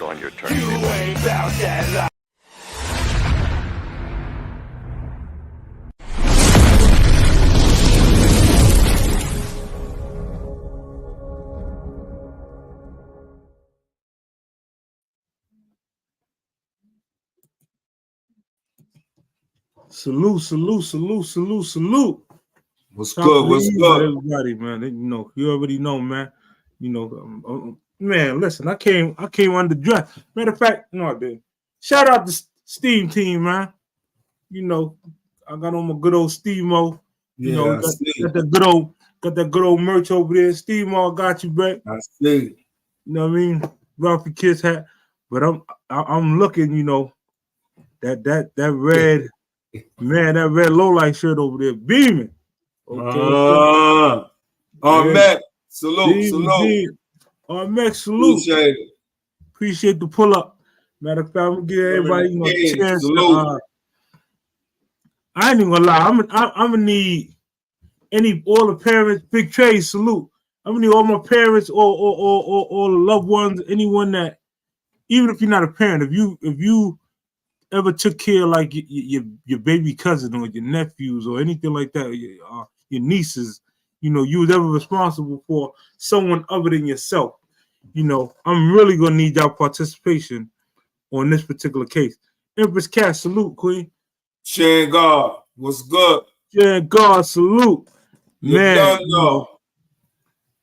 on your turntable. Salute, salute, salute, salute, salute. What's good? What's good? Everybody, man. You already know, man. Man, listen, I came underdressed. Matter of fact, no, I did. Shout out to Steam Team, man. I got on my good old Steve-Mo. Got that good old merch over there. Steve-Mo, got you, back. I see. You know what I mean? Ralphie Kiss hat. But I'm looking, that red, man, that red low-light shirt over there, beaming. Okay. Mac, salute. Mac, salute. Appreciate the pull-up. Matter of fact, I'm gonna give everybody, a chance to, I ain't even gonna lie. I'm gonna need all the parents, Big Trey, salute. I'm gonna need all my parents, all the loved ones, anyone that, even if you're not a parent, if you ever took care of like your baby cousin or your nephews or anything like that, your nieces, you was ever responsible for someone other than yourself. I'm really gonna need y'all participation on this particular case. Empress Cat, salute, Queen. Sharing God, what's good? Sharing God, salute. Man,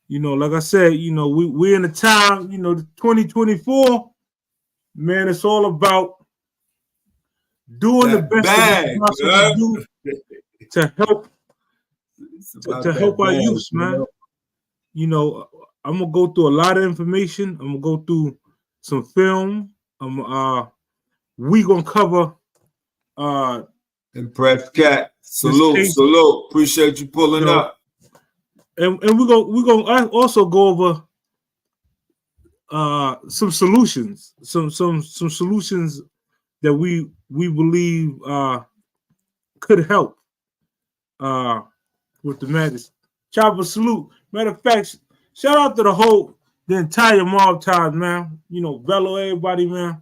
like I said, we're in a time, 2024. Man, it's all about doing the best that we possibly do to help our youth, man. I'm gonna go through a lot of information. I'm gonna go through some film. We gonna cover Impressed Cat. Salute. Appreciate you pulling up. And we're gonna also go over some solutions, some solutions that we believe could help with the madness. Chopper, salute. Matter of fact, shout out to the entire mob time, man. Bello, everybody, man.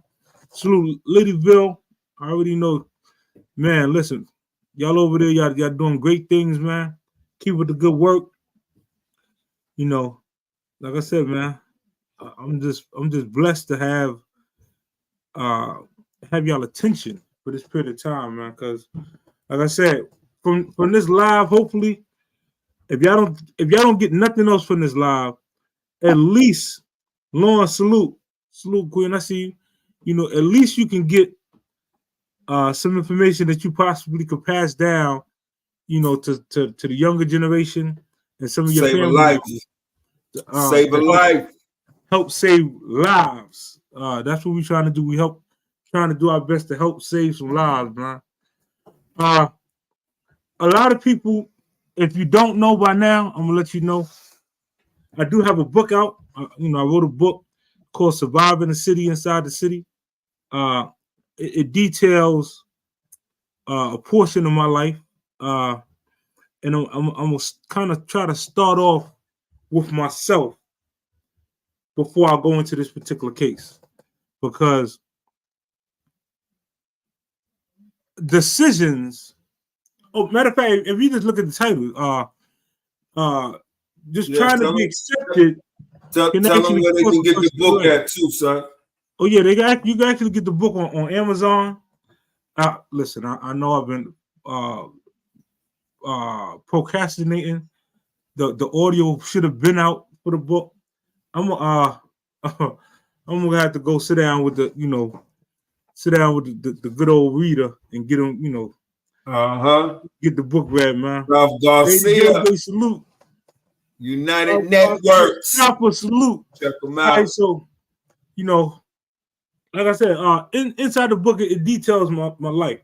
Salute, Ladyville. I already know, man. Listen, y'all over there, y'all doing great things, man. Keep with the good work. Like I said, man, I'm just blessed to have y'all attention for this period of time, man. Because, like I said, from this live, hopefully, if y'all don't get nothing else from this live, at least, Lauren, salute, Queen. I see you. At least you can get some information that you possibly could pass down, to the younger generation and some of your family. Save a life. Help save lives. That's what we're trying to do. We trying to do our best to help save some lives, man. A lot of people, if you don't know by now, I'm gonna let you know. I do have a book out. I wrote a book called "Surviving the City Inside the City." It details a portion of my life, and I'm gonna kind of try to start off with myself before I go into this particular case, because decisions. Oh, matter of fact, if you just look at the title, trying to be accepted. Tell them where they can get the book at too, son. Oh yeah, you can actually get the book on Amazon. Listen, I know I've been procrastinating. The audio should have been out for the book. I'm gonna have to go sit down with the good old reader and get him, get the book read, man. Ralph Garcia, salute. United Networks. Chopper, salute. Check them out. All right, so like I said, inside the book it details my life.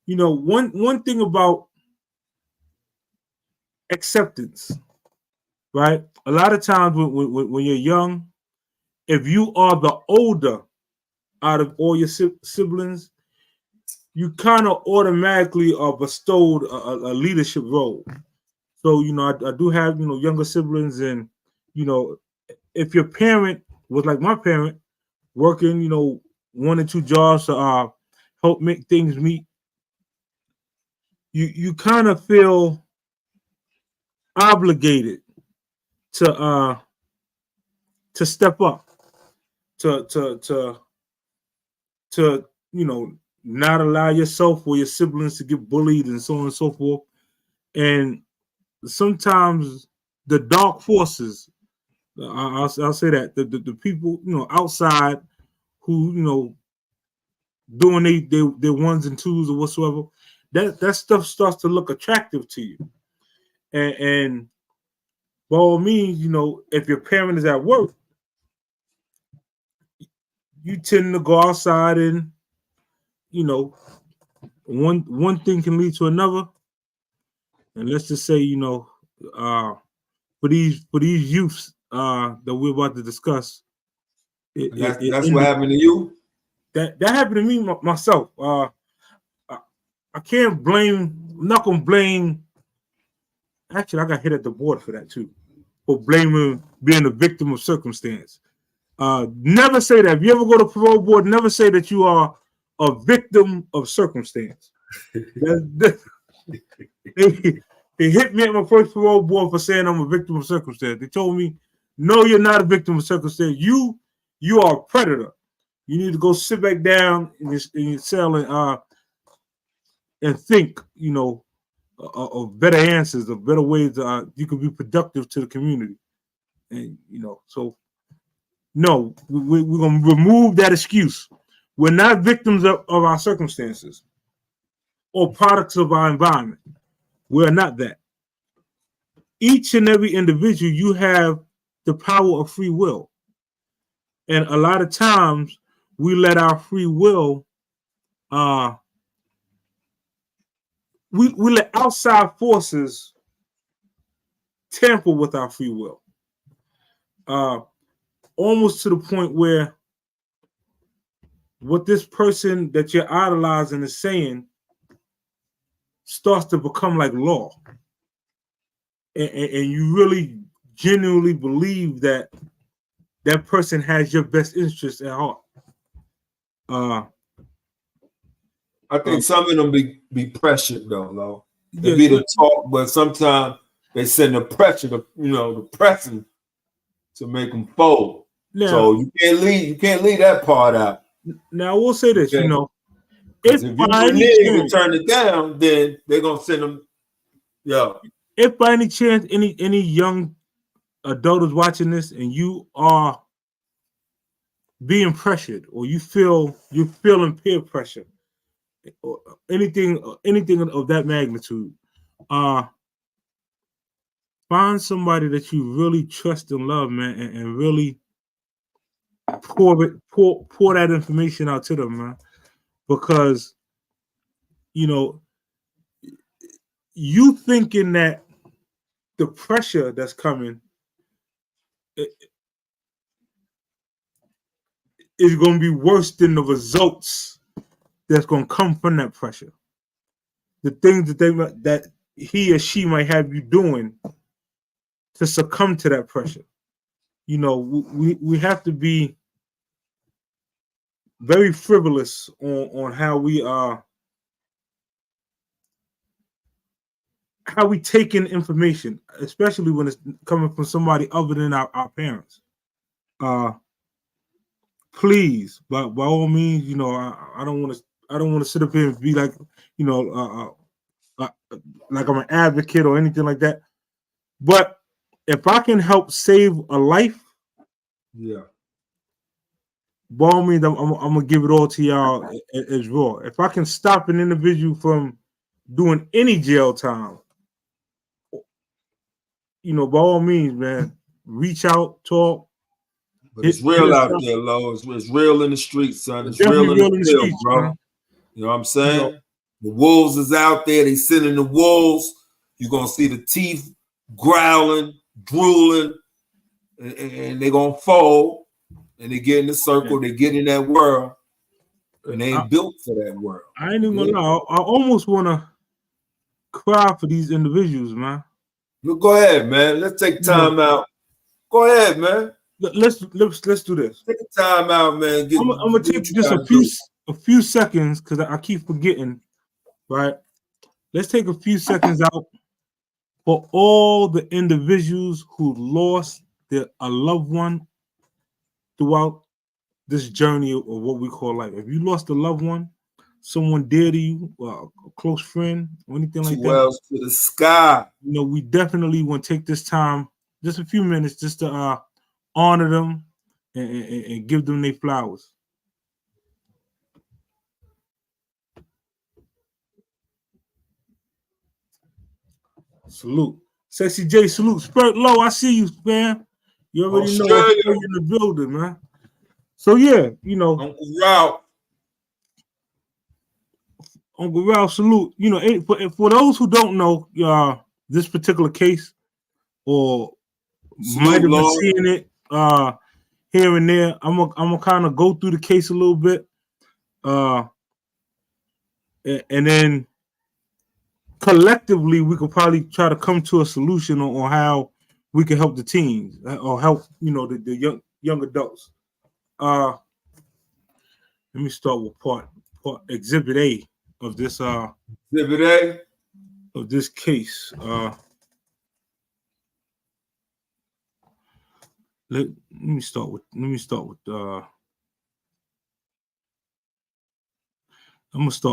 One thing about acceptance, right? A lot of times when you're young, if you are the older out of all your siblings, you kind of automatically are bestowed a leadership role. So, I do have, younger siblings, and, if your parent was like my parent, working, 1 or 2 jobs to help make things meet, you kind of feel obligated to step up, to not allow yourself or your siblings to get bullied and so on and so forth. And sometimes the dark forces, I'll say that the people outside who doing their ones and twos or whatsoever, that stuff starts to look attractive to you, and by all means, if your parent is at work, you tend to go outside, and one thing can lead to another. And let's just say, for these youths that we're about to discuss, that's what happened to you. That happened to me myself. I can't blame. I'm not gonna blame. Actually, I got hit at the board for that too, for blaming being a victim of circumstance. Never say that. If you ever go to parole board, never say that you are a victim of circumstance. They hit me at my first parole board for saying I'm a victim of circumstance. They told me, no, you're not a victim of circumstance. You are a predator. You need to go sit back down in your cell and think, of better answers, of better ways you can be productive to the community. And, so, no, we're going to remove that excuse. We're not victims of our circumstances or products of our environment. We're not that. Each and every individual, you have the power of free will. And a lot of times we let our free will, we let outside forces tamper with our free will. Almost to the point where what this person that you're idolizing is saying starts to become like law. And you really genuinely believe that person has your best interest at heart. I think some of them be pressured though, Lo. They be the talk, but sometimes they send the pressure to the pressing to make them fold. Now, so you can't leave that part out. Now I will say this, if you turn it down, then they're gonna send them. Yeah. If by any chance any young adult is watching this and you are being pressured, or you're feeling peer pressure, or anything of that magnitude, find somebody that you really trust and love, man, and really pour that information out to them, man, because you thinking that the pressure that's coming is going to be worse than the results that's going to come from that pressure. The things that he or she might have you doing to succumb to that pressure. We have to be very frivolous on how we take in information, especially when it's coming from somebody other than our parents. Please, by all means, I don't want to sit up here and be like, like I'm an advocate or anything like that. But if I can help save a life, yeah, by all means, I'm gonna give it all to y'all as raw. If I can stop an individual from doing any jail time, by all means, man, reach out, talk. But it's real out there, Lo. It's real in the streets, son. It's real in the field, bro. Man. You know what I'm saying? The wolves is out there. They sending the wolves. You're gonna see the teeth growling, drooling, and they're gonna fold. And they get in the circle. They get in that world, and they ain't built for that world. I ain't even gonna lie. I almost wanna cry for these individuals, man. Go ahead, man. Let's take time out. Go ahead, man. let's do this. Take the time out, man. I'm gonna take just a few seconds because I keep forgetting. Right. Let's take a few seconds out for all the individuals who lost a loved one throughout this journey of what we call life. If you lost a loved one, someone dear to you, a close friend, or anything like that, wells to the sky. You know, we definitely want to take this time, just a few minutes, just to honor them and give them their flowers. Salute. Sexy J, salute. Spirit Low, I see you, man. You already know I'm in the building, man. So, yeah, you know. Uncle Ralph, salute. You know, for those who don't know this particular case or might have been seeing it here and there, I'm gonna kind of go through the case a little bit. And then collectively we could probably try to come to a solution on how we can help the teens or help, you know, the young adults. Let me start with part exhibit A of this exhibit A of this case. Let me start with I'm gonna start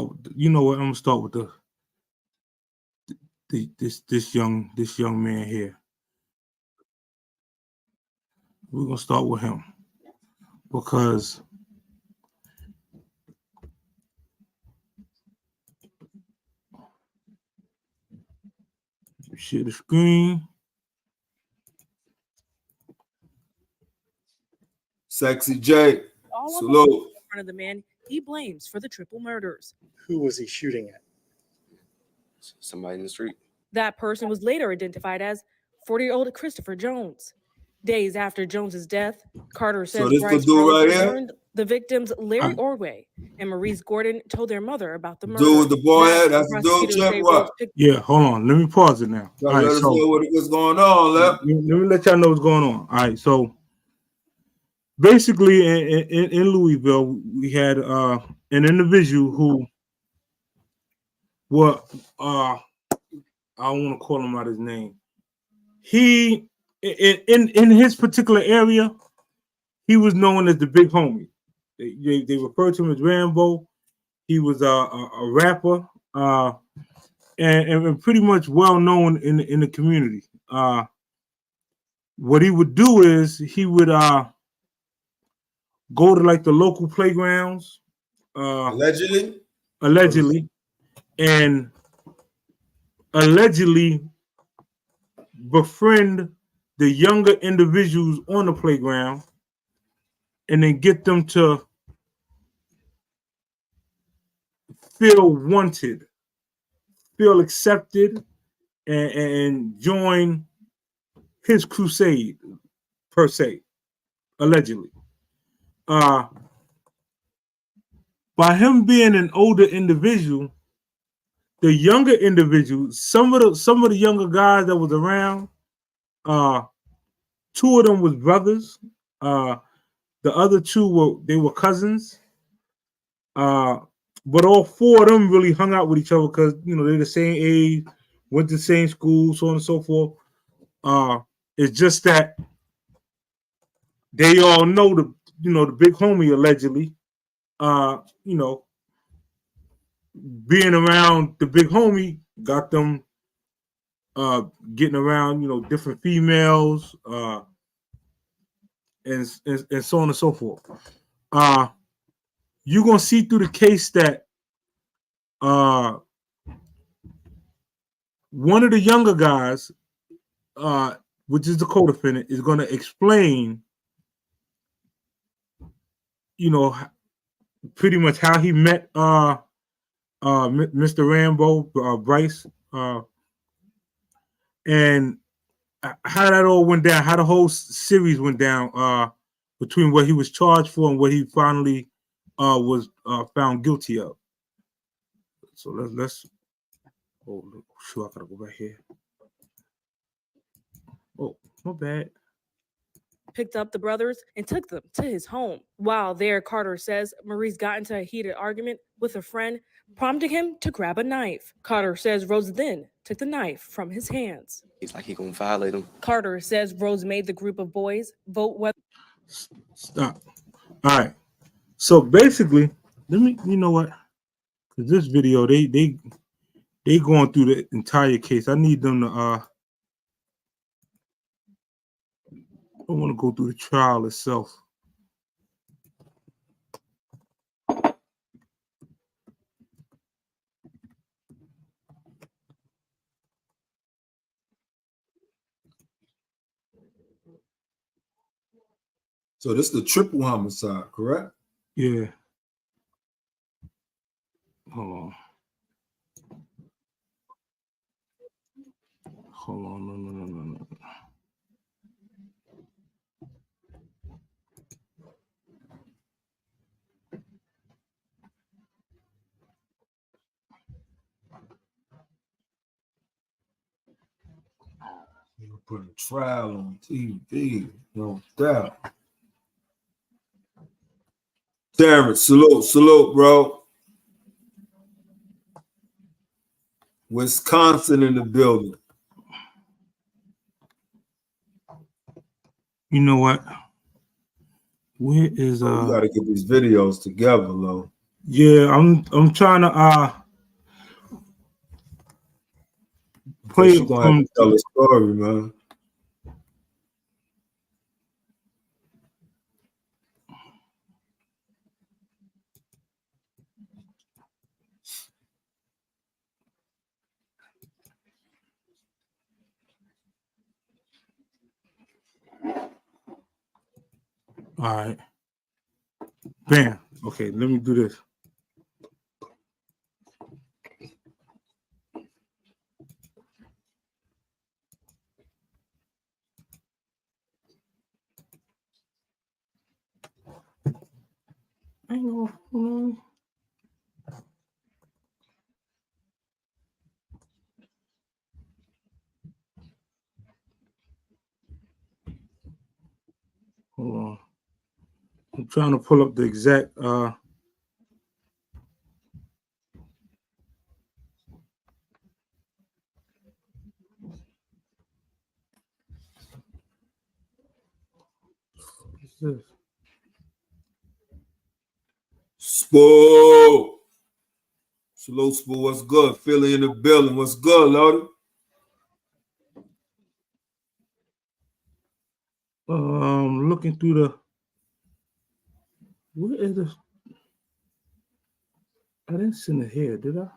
with, you know what, I'm gonna start with this young man here. We're gonna start with him because share the screen. Sexy J, salute. In front of the man he blames for the triple murders. Who was he shooting at? Somebody in the street. That person was later identified as 40-year-old Christopher Jones. Days after Jones's death, Carter says Bryce learned the victims Larry Ordway and Maurice Gordon told their mother about the murder. Dude, the boy, that's the dude, check what? Yeah, hold on. Let me pause it now. All right, let us know what's going on, let me let y'all know what's going on. All right, so basically in Louisville, we had an individual who I don't want to call him out his name. He in his particular area, he was known as the Big Homie. They referred to him as Rambo. He was a rapper and pretty much well known in the community. What he would do is he would go to like the local playgrounds, allegedly, and allegedly befriend the younger individuals on the playground and then get them to feel wanted, feel accepted, and join his crusade, per se, allegedly. By him being an older individual, the younger individuals, some of the younger guys that was around, two of them was brothers. The other two were cousins. But all four of them really hung out with each other because, you know, they're the same age, went to the same school, so on and so forth. It's just that they all know the Big Homie allegedly. You know, being around the Big Homie got them getting around, you know, different females, and so on and so forth. You're gonna see through the case that one of the younger guys, which is the co-defendant, is gonna explain, you know, pretty much how he met Mr. Rambo, Bryce, and how that all went down, how the whole series went down between what he was charged for and what he finally was found guilty of. So let's oh, sure, I gotta go back here. Oh, my bad. picked up the brothers and took them to his home. While there, Carter says Maurice got into a heated argument with a friend, prompting him to grab a knife. Carter says Rose then took the knife from his hands. He's like he gonna violate him. Carter says Rose made the group of boys vote whether. Stop. All right. So basically, you know what? Because this video, they going through the entire case. I need them to I want to go through the trial itself. So this is the triple homicide, correct? Yeah. Hold on. Hold on. No. You put a trial on TV, no doubt. Terrence, salute, bro. Wisconsin in the building. You know what? Where is We gotta get these videos together, though. Yeah, I'm trying to play it gonna have to tell a story, man. All right. Bam. Okay, let me do this. Hang on. Hold on. I'm trying to pull up the exact what's this? Spoo. Salute, Spoo. What's good? Philly in the building. What's good, Lodi? Looking through the. Where is this? I didn't send it here, did I?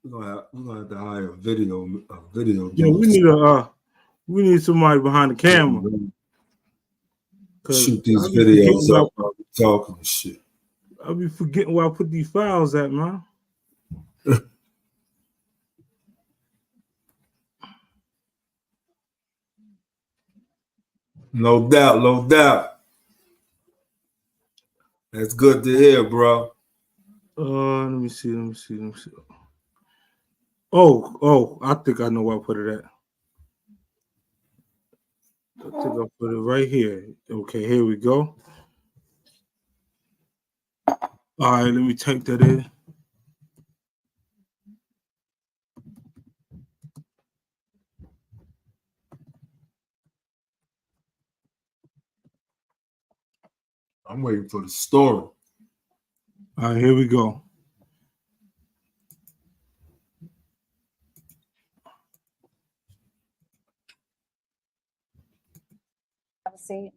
We're gonna have to hire a video. Yeah, we need somebody behind the camera. Shoot these videos up while we talking and shit. I'll be forgetting where I put these files at, man. No doubt. That's good to hear, bro. Let me see. Oh, I think I know where I put it at. I think I put it right here. Okay, here we go. All right, let me take that in. I'm waiting for the story. All right, here we go. Have a seat.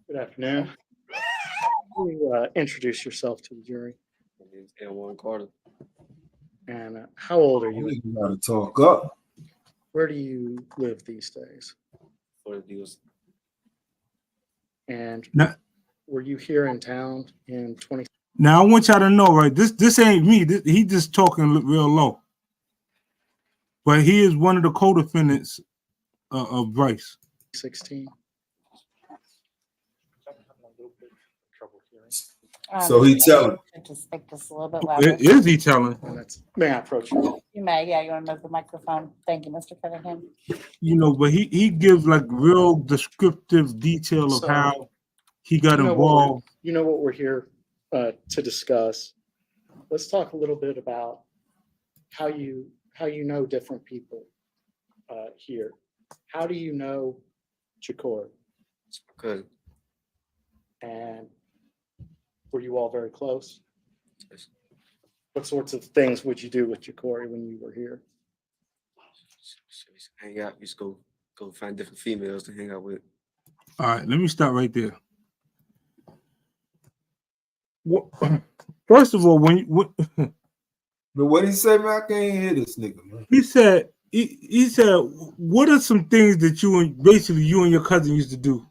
Good afternoon. Please introduce yourself to the jury. My name's L1 Carter. And how old are you? You gotta talk up. Where do you live these days? For the deals. And Now, were you here in town in 20? Now I want y'all to know, right? This ain't me. He just talking real low. But he is one of the co-defendants of Bryce. 16. So he telling. Just speak just a little bit louder. Is he telling? May I approach you? You may, yeah, you want to move the microphone? Thank you, Mr. Cunningham. You know, but he gives like real descriptive detail of So, how he got You know involved. what we're here to discuss. Let's talk a little bit about how you know different people here. How do you know Chakor? Good. And were you all very close? Yes. What sorts of things would you do with Chakor when you were here? So we used to hang out. We used to go find different females to hang out with. All right, let me start right there. First of all, But what he say, man? I can't hear this nigga, man. he said, what are some things that you and your cousin used to do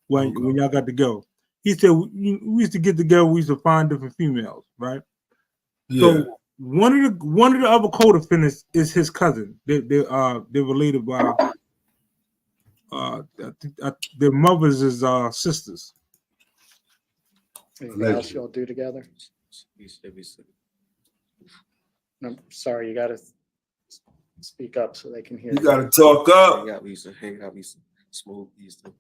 when y'all got together? He said we used to get together. We used to find different females, right? Yeah. So one of the other co-defendants is his cousin. They're related by their mothers is sisters. Anything else y'all do together? We used to I'm sorry, you got to speak up so they can hear You got to talk up. hang out. We used to hang out. We used to smoke. We used to.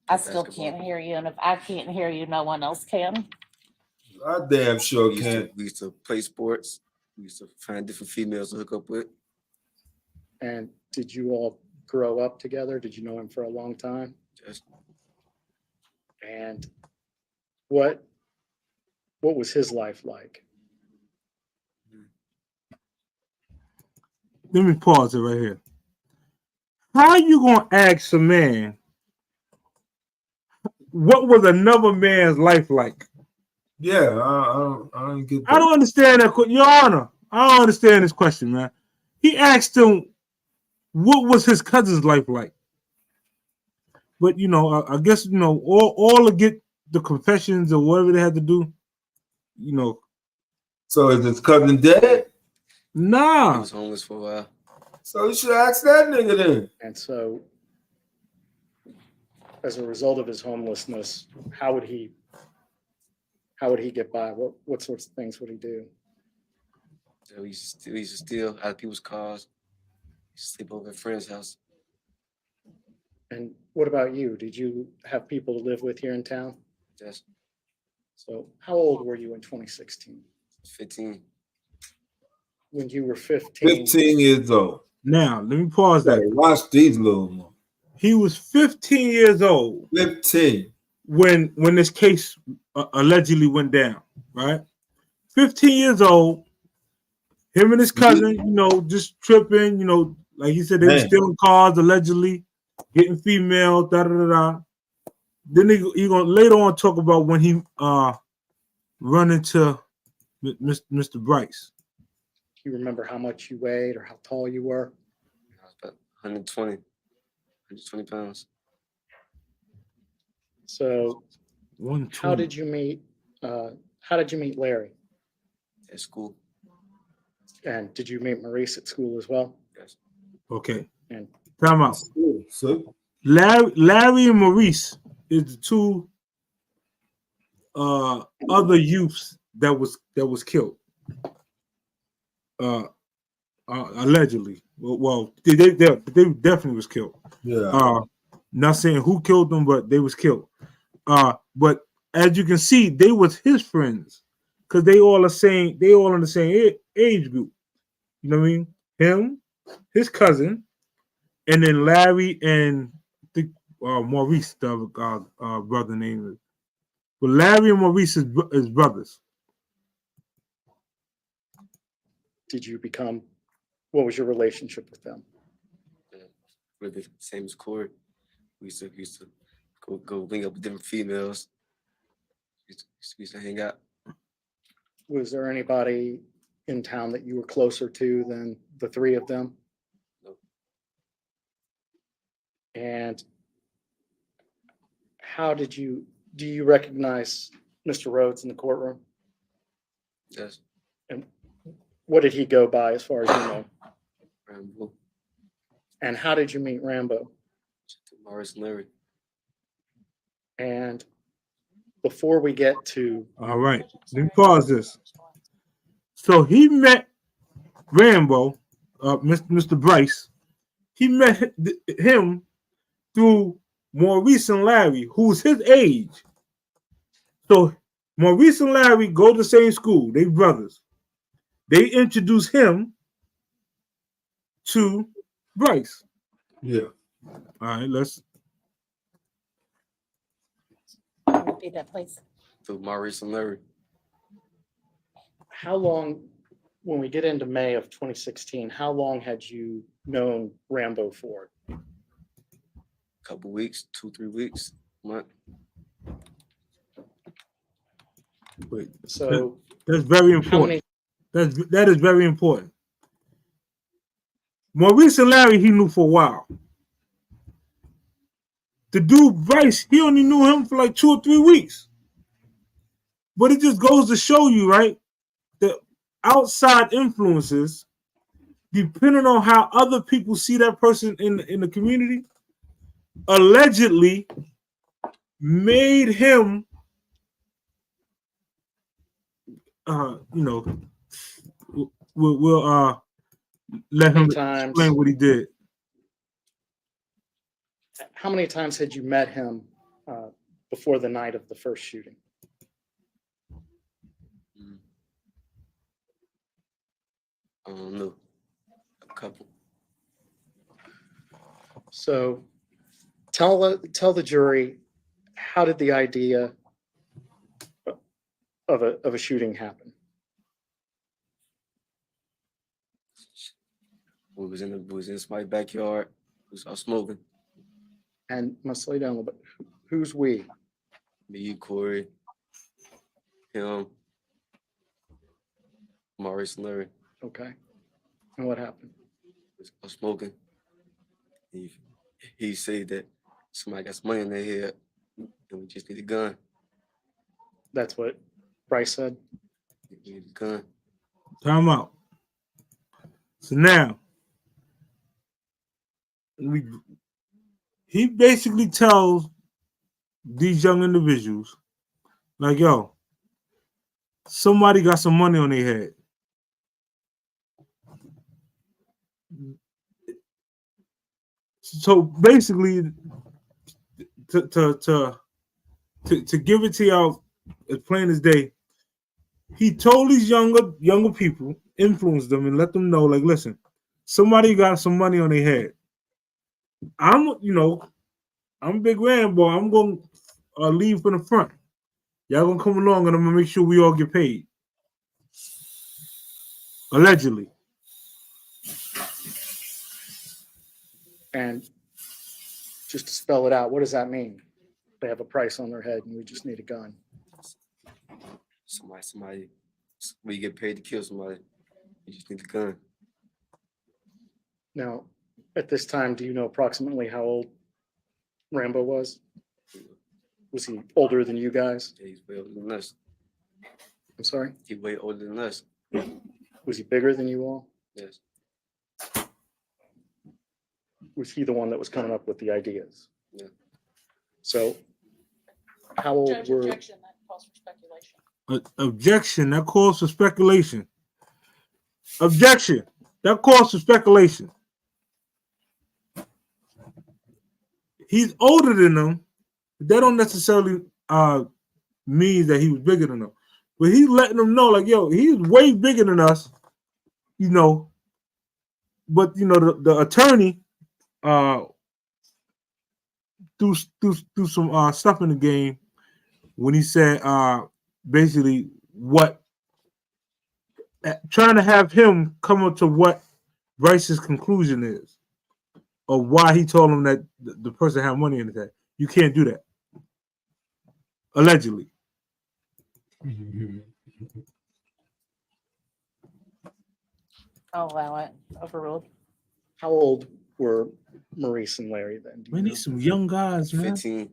I still can't hear you, and if I can't hear you, no one else can. I damn sure can. We used to play sports. We used to find different females to hook up with. And did you all grow up together? Did you know him for a long time? Yes. And what was his life like? Let me pause it right here. How you gonna ask a man what was another man's life like? Yeah, I don't get that. I don't understand that, Your Honor. I don't understand this question, man. He asked him what was his cousin's life like. But you know, I guess you know all to get the confessions or whatever they had to do. You know. So is his cousin dead? Nah. He was homeless for a while. So you should ask that nigga then. And so, as a result of his homelessness, how would he get by? What sorts of things would he do? So we used to steal out of people's cars. We used to sleep over at a friend's house. And what about you? Did you have people to live with here in town? Yes. So how old were you in 2016? 15. When you were 15. 15 years old. Now, let me pause that. Watch these little ones. He was 15 years old. 15. When this case allegedly went down, right? 15 years old. Him and his cousin, you know, just tripping, you know, like he said, they were stealing cars allegedly, getting female, da da da da. Then he gonna later on talk about when he run into Mr. Bryce. Do you remember how much you weighed or how tall you were? I was about 120 pounds. So how did you meet Larry? At school. And did you meet Maurice at school as well? Yes. Okay. And time out. So Larry and Maurice is the two other youths that was killed. Allegedly. Well, they definitely was killed. Yeah. Not saying who killed them, but they was killed. But as you can see, they was his friends because they all in the same age group. You know what I mean? Him, his cousin, and then Larry and the Maurice, the brother name is. But Larry and Maurice is brothers. What was your relationship with them? We're the same as Corey. We used to go link up with different females. We used to hang out. Was there anybody in town that you were closer to than the three of them? No. And do you recognize Mr. Rhodes in the courtroom? Yes. And what did he go by as far as you know? Rambo. And how did you meet Rambo? Morris and Larry. And before we get to All right. Let me pause this. So he met Rambo, Mr. Bryce. He met him through Maurice and Larry, who's his age. So Maurice and Larry go to the same school. They brothers. They introduce him to Bryce. Yeah. All right, let's Repeat that, please. Through Maurice and Larry. how long, when we get into May of 2016, how long had you known Rambo for? Couple weeks, 2-3 weeks, month. wait. So That's very how important. many, That is very important. Maurice and Larry, he knew for a while. The dude Bryce, he only knew him for like 2 or 3 weeks. But it just goes to show you, right, that outside influences, depending on how other people see that person in the community, allegedly made him, we'll let him explain what he did. how many times had you met him before the night of the first shooting? I don't know. A couple. So tell the jury, how did the idea of a shooting happen? We was in somebody's backyard. We was all smoking. And must slow down a little bit. Who's we? Me, Corey, him, Maurice and Larry. Okay. And what happened? We was all smoking. He said that somebody got some money in their head and we just need a gun. That's what Bryce said. We need a gun. Time out. So now, he basically tells these young individuals, like, yo, somebody got some money on their head. So basically, to give it to y'all as plain as day, he told these younger people, influenced them, and let them know, like, listen, somebody got some money on their head. I'm Big Rambo. I'm gonna leave from the front. Y'all gonna come along, and I'm gonna make sure we all get paid. Allegedly. And just to spell it out, what does that mean? They have a price on their head and we just need a gun. Somebody, we get paid to kill somebody. You just need a gun. Now, at this time, do you know approximately how old Rambo was? Was he older than you guys? Yeah, he's way older than us. I'm sorry? He's way older than us. Was he bigger than you all? Yes. Was he the one that was coming up with the ideas? Yeah. So how old Judge, were... objection, that calls for speculation. Objection, that calls for speculation. Objection, that calls for speculation. He's older than them. That don't necessarily mean that he was bigger than them. But he's letting them know, like, yo, he's way bigger than us, But, the attorney threw some stuff in the game when he said basically trying to have him come up to what Bryce's conclusion is, or why he told him that the person had money in his head. You can't do that. Allegedly. I'll allow it. Overruled. How old were Maurice and Larry then? We need some young guys, man. 15.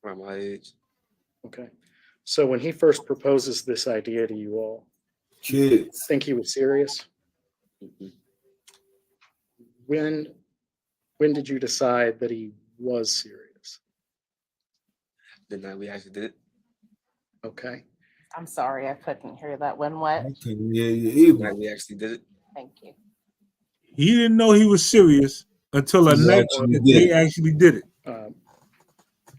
Around my age. Okay. So when he first proposes this idea to you all, kids, think he was serious? Mm-hmm. When did you decide that he was serious? The night we actually did it. Okay. I'm sorry, I couldn't hear that. When what? I couldn't hear you The either. night we actually did it. Thank you. He didn't know he was serious until the He night actually that did they it. actually did it.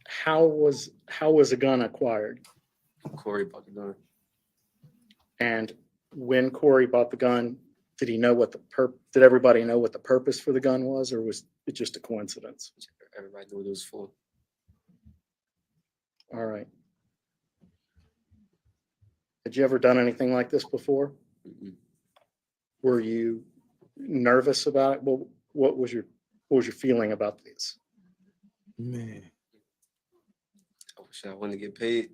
How was a gun acquired? Corey bought the gun. And when Corey bought the gun, did he know did everybody know what the purpose for the gun was, or was it just a coincidence? Everybody knew what it was for. All right. Had you ever done anything like this before? Mm-mm. Were you nervous about it? Well, what was your feeling about this? Man, I wish I wanted to get paid,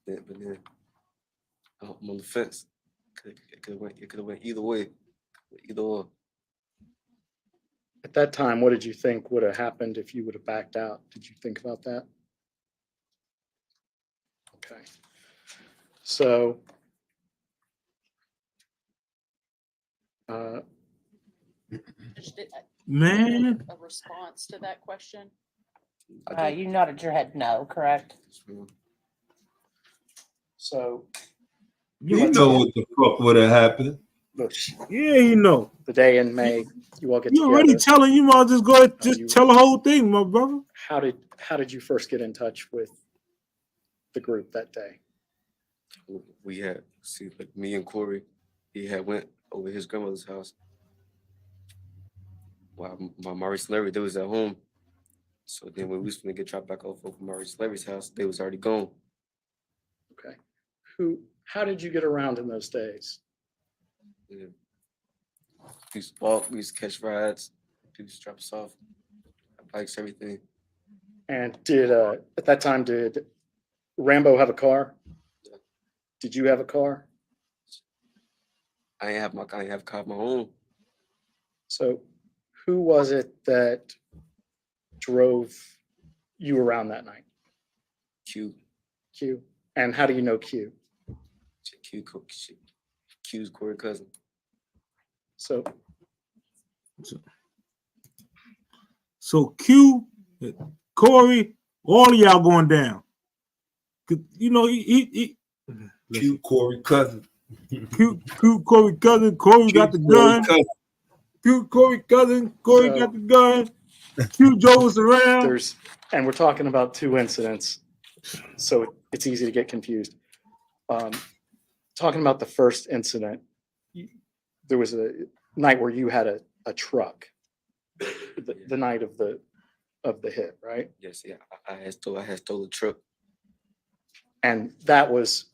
but then I'm on the fence. It could have went either way, either or. At that time, what did you think would have happened if you would have backed out? Did you think about that? Okay. So, man, A response to that question? You nodded your head no, correct? so You know what the fuck would have happened. yeah, you know. the day in May, you all get You together. already telling you might just go ahead, just you- tell the whole thing, my brother. How did you first get in touch with the group that day? We had like me and Corey. He had went over his grandmother's house. While my Maurice and Larry, they was at home. So then when we was gonna get dropped back off of Maurice and Larry's house, they was already gone. Okay. How did you get around in those days? Yeah. We used to walk, we used to catch rides, people used to drop us off, bikes, everything. And at that time, did Rambo have a car? Yeah. Did you have a car? I ain't have a car of my own. So who was it that drove you around that night? Q, Q. And how do you know Q? Q's Corey's cousin. So Q, Corey, all of y'all going down. You know, he Q Corey cousin. Q Corey cousin. Corey got the gun. Q Corey cousin. Corey got the gun. Q Joe was around. and we're talking about two incidents, so it's easy to get confused. Talking about the first incident, there was a night where you had a truck, the night of the hit, right? Yes, yeah. I had stole a truck. And that was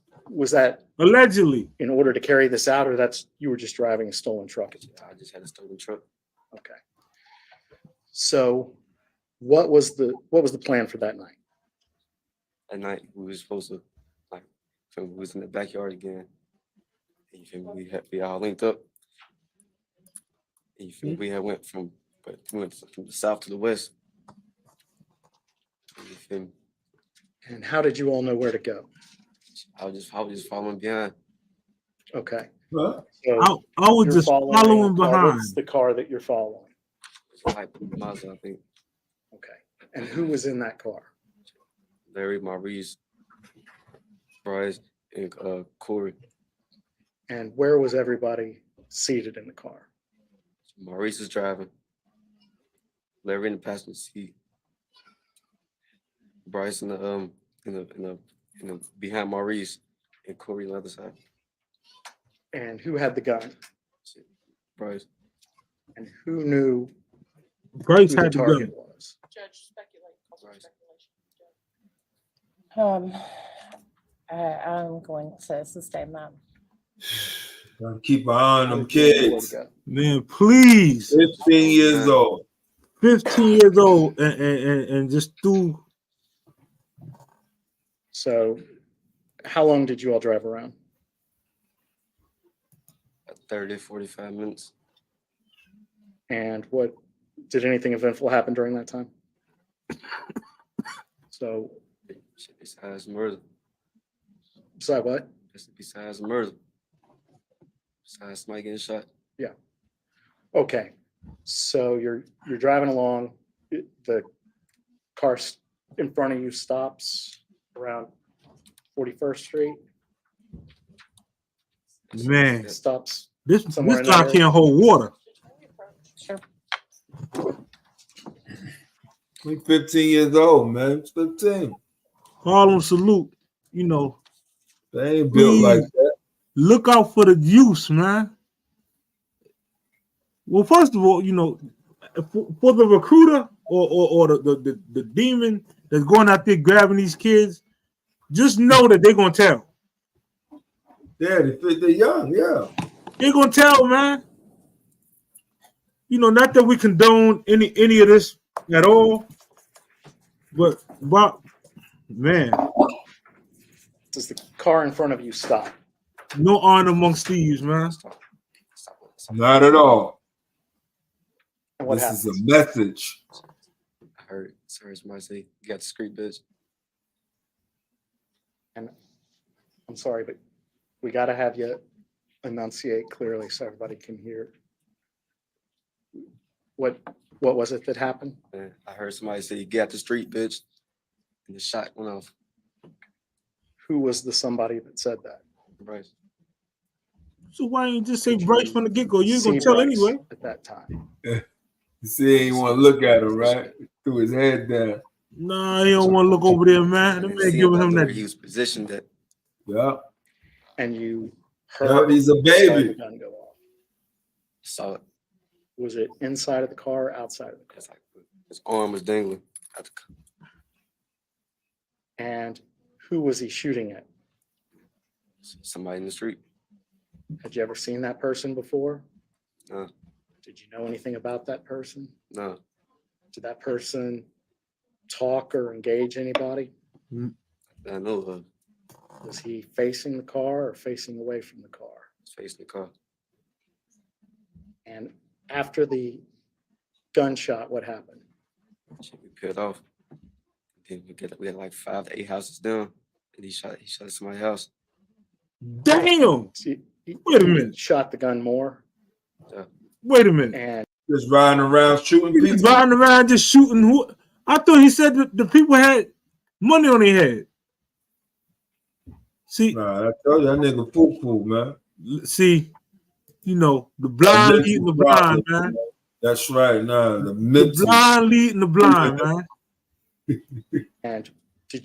that Allegedly. in order to carry this out, or you were just driving a stolen truck? I just had a stolen truck. Okay. So what was the plan for that night? At night we was supposed to we was in the backyard again. And you feel me? We all linked up. And you feel me? We went from the south to the west. And you feel me? And how did you all know where to go? I was just following behind. Okay. Huh? So I was you're just following a car. behind. What's the car that you're following? It was like Mazda, I think. Okay. And who was in that car? Larry, Maurice, Bryce, and Corey. And where was everybody seated in the car? Maurice is driving. Larry in the passenger seat. Bryce in the behind Maurice, and Corey on the other side. And who had the gun? Bryce. And who knew Bryce who the had the target gun. was? Judge, speculate. Also Right. speculation. I'm going to sustain that. Gotta keep an eye on How them did you know where kids. to go? Man, please. 15 years old. 15 years old and just threw. So how long did you all drive around? 30, 45 minutes. And did anything eventful happen during that time? So Besides murder. besides what? Besides murder. Besides somebody getting shot. Yeah. Okay. So you're driving along. The car in front of you stops. around 41st Street. Man, Stops this somewhere in that guy area. can't hold water. Sure. He's 15 years old, man. He's 15. Harlem salute. You know, They ain't built like please that. look out for the youth, man. Well, first of all, you know, for the recruiter or the demon that's going out there grabbing these kids, just know that they're gonna tell. Yeah, they're young, yeah. They're gonna tell, man. You know, not that we condone any of this at all, but man, Does the car in front of you stop? no honor amongst thieves, man. Not at all. And what This happens? is a message. I heard somebody say, "You got the street, bitch." And I'm sorry, but we got to have you enunciate clearly so everybody can hear. What was it that happened? And I heard somebody say, "You got the street, bitch," and the shot went off. Who was the somebody that said that? Bryce. So why ain't you just say Did you Bryce from the get-go? You're gonna See tell Bryce anyway. at that time. You see, he ain't want to look at him, right? Threw his head down. Nah, he don't want to look over there, man. The And man seeing giving that him door, that. he was positioned that Yeah. And you Yeah, heard he's a saw the baby. gun go off. saw it. Was it inside of the car or outside of the car? It's like his arm was dangling. Out the, And who was he shooting at? somebody in the street. Had you ever seen that person before? No, Did you know anything about that person? no, Did that person talk or engage anybody? I know of. Was he facing the car or facing away from the car? His face in the car. And after the gunshot, what happened? Shit, we peeled off. Then we had like 5 to 8 houses down, and he shot at somebody's house. Damn! See, Wait a minute. Shot the gun more, Wait a minute. and Just riding around shooting He just people. riding around just shooting. Who? I thought he said that the people had money on their head. See, Nah, I told you that nigga foo-foo, man. see, you know, the blind Mental leading the blind, problem, man. That's right. Nah, the The mental. blind leading the blind, man. and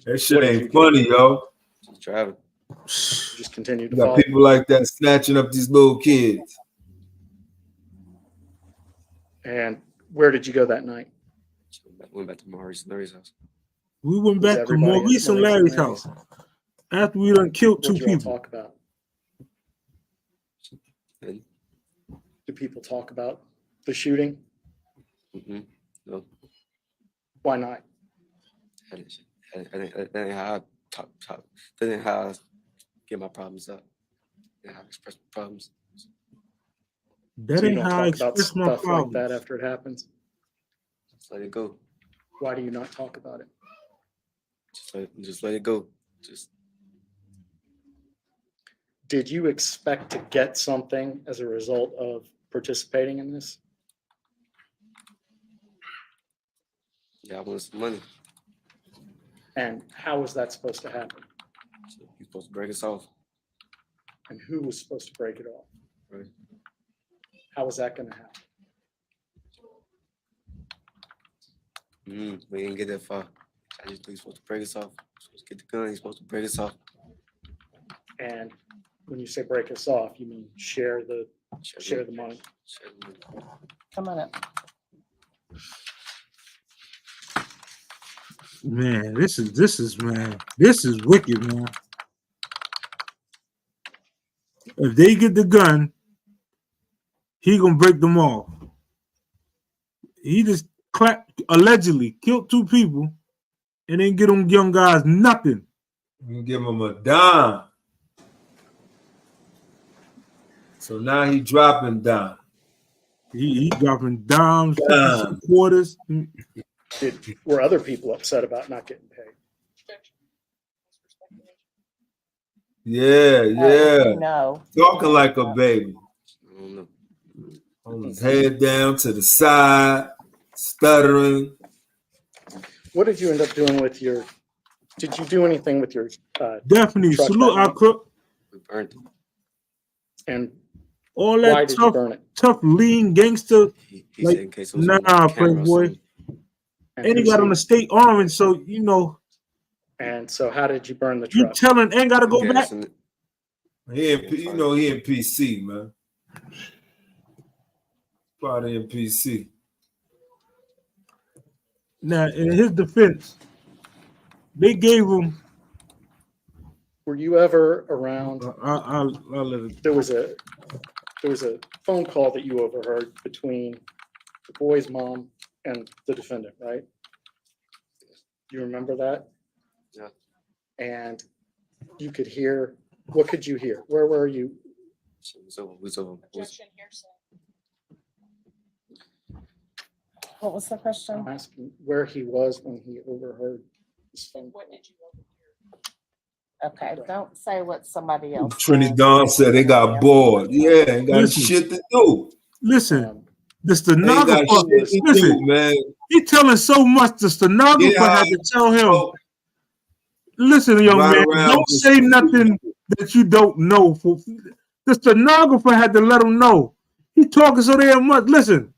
That shit what did you ain't do? funny, yo. Just driving. Just continue to You got follow. people like that snatching up these little kids. And where did you go that night? Went back to Maurice and Larry's house. We went Was back to everybody at Maurice and Maurice Larry's Larry's? house after we done killed What two did you all people. talk about? And Do people talk about the shooting? no, Why not? that ain't how I talk. That ain't how I get my problems out. That ain't how I express my problems. That So you ain't don't how I talk about express my stuff like problems. that after it happens? Just let it go. Why do you not talk about it? Just let it go. Just Did you expect to get something as a result of participating in this? yeah, I wanted some money. And how was that supposed to happen? So you're supposed to break us off. And who was supposed to break it off? Right. How was that going to happen? We didn't get that far. I just knew he's supposed to break us off. Supposed to get the gun. He's supposed to break us off. And when you say break us off, you mean share the money? Share the money. Come on up. Man, this is wicked, man. If they get the gun, he gonna break them off. He just allegedly killed two people and then get them young guys nothing. You give him a dime. So now he dropping dime. He dropping dimes, 50 quarters. Were other people upset about not getting paid? Yeah. No. Talking like a baby. I don't know. On his head down to the side, stuttering. What did you end up doing with your Did you do anything with your Definitely. truck Salute that our night? crook. We burned it. And All why that did you burn it? tough, lean gangster. He Like, said in case it was on nah, camera or Playboy. something. And And he who's got on the state orange, so you know. And so how did you burn the You truck? telling ain't gotta go Gas back. in it. He in, you know, he in PC, man. Probably in PC. Now, in his defense, they gave him. Were you ever around? I'll let it. There was a phone call that you overheard between the boy's mom and the defendant, right? You remember that? Yeah. And you could hear, what could you hear? Where were you? Objection, hearsay. What was the question? I'm asking where he was when he overheard this phone call. What did you overhear? Okay, don't say what somebody else. Trinity said. Dawn said they got bored. Yeah, ain't got Listen. shit to do. Listen, the Ain't got stenographer. shit to do, Listen, man. he telling so much. The stenographer Yeah, had to tell him. oh, Listen, young right man, around don't this- say nothing that you don't know. The stenographer had to let him know. He talking so damn much. Listen,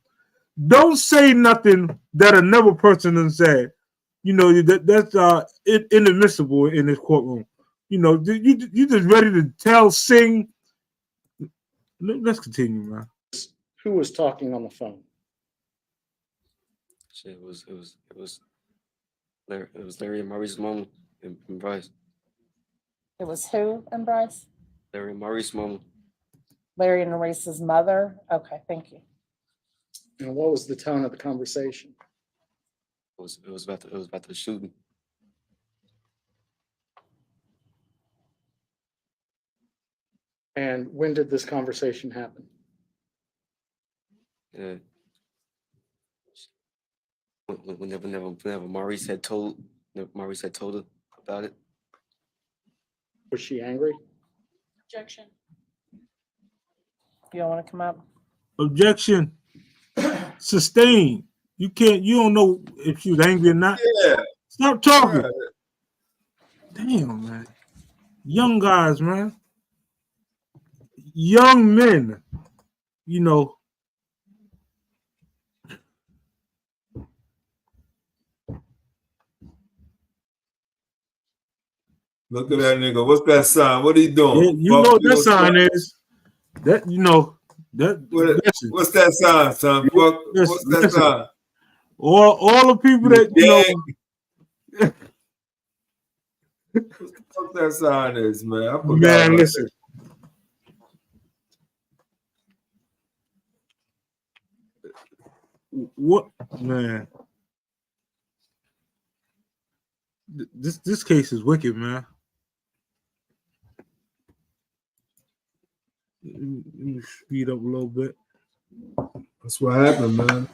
don't say nothing that another person done said. You know that's inadmissible in this courtroom. You know, you just ready to sing. Let's continue, man. Who was talking on the phone? Shit, it was Larry and Maurice's mom and Bryce. It was who and Bryce? Larry and Maurice's mom. Larry and Maurice's mother? Okay, thank you. And what was the tone of the conversation? It was about the shooting. And when did this conversation happen? Yeah. Whenever Maurice had told her about it. Was she angry? Objection. You don't want to come up? Objection. Sustained. You don't know if she was angry or not. Yeah. Stop talking. Right. Damn, man. Young guys, man. Young men. You know. Look at that nigga. What's that sign? What he doing? Yeah, you know what that sign is. That you know that. What's that sign, son? What's that sign? All the people that you know. What that sign is, man? I forgot. Man, listen. What, man? This case is wicked, man. Let me speed up a little bit. That's what happened, man.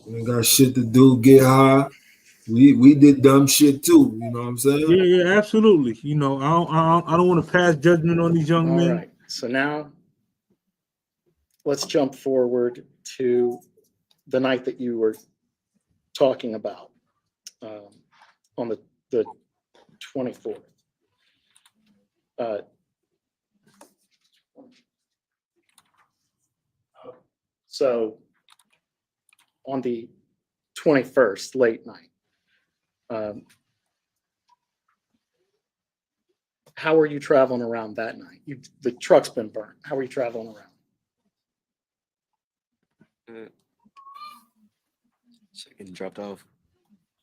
We ain't got shit to do. Get high. We did dumb shit too. You know what I'm saying? Yeah, absolutely. You know, I don't want to pass judgment on these young men. All right. So now let's jump forward to the night that you were talking about on the 24th. So on the 21st, late night, how are you traveling around that night? The truck's been burnt. How are you traveling around? Getting dropped off.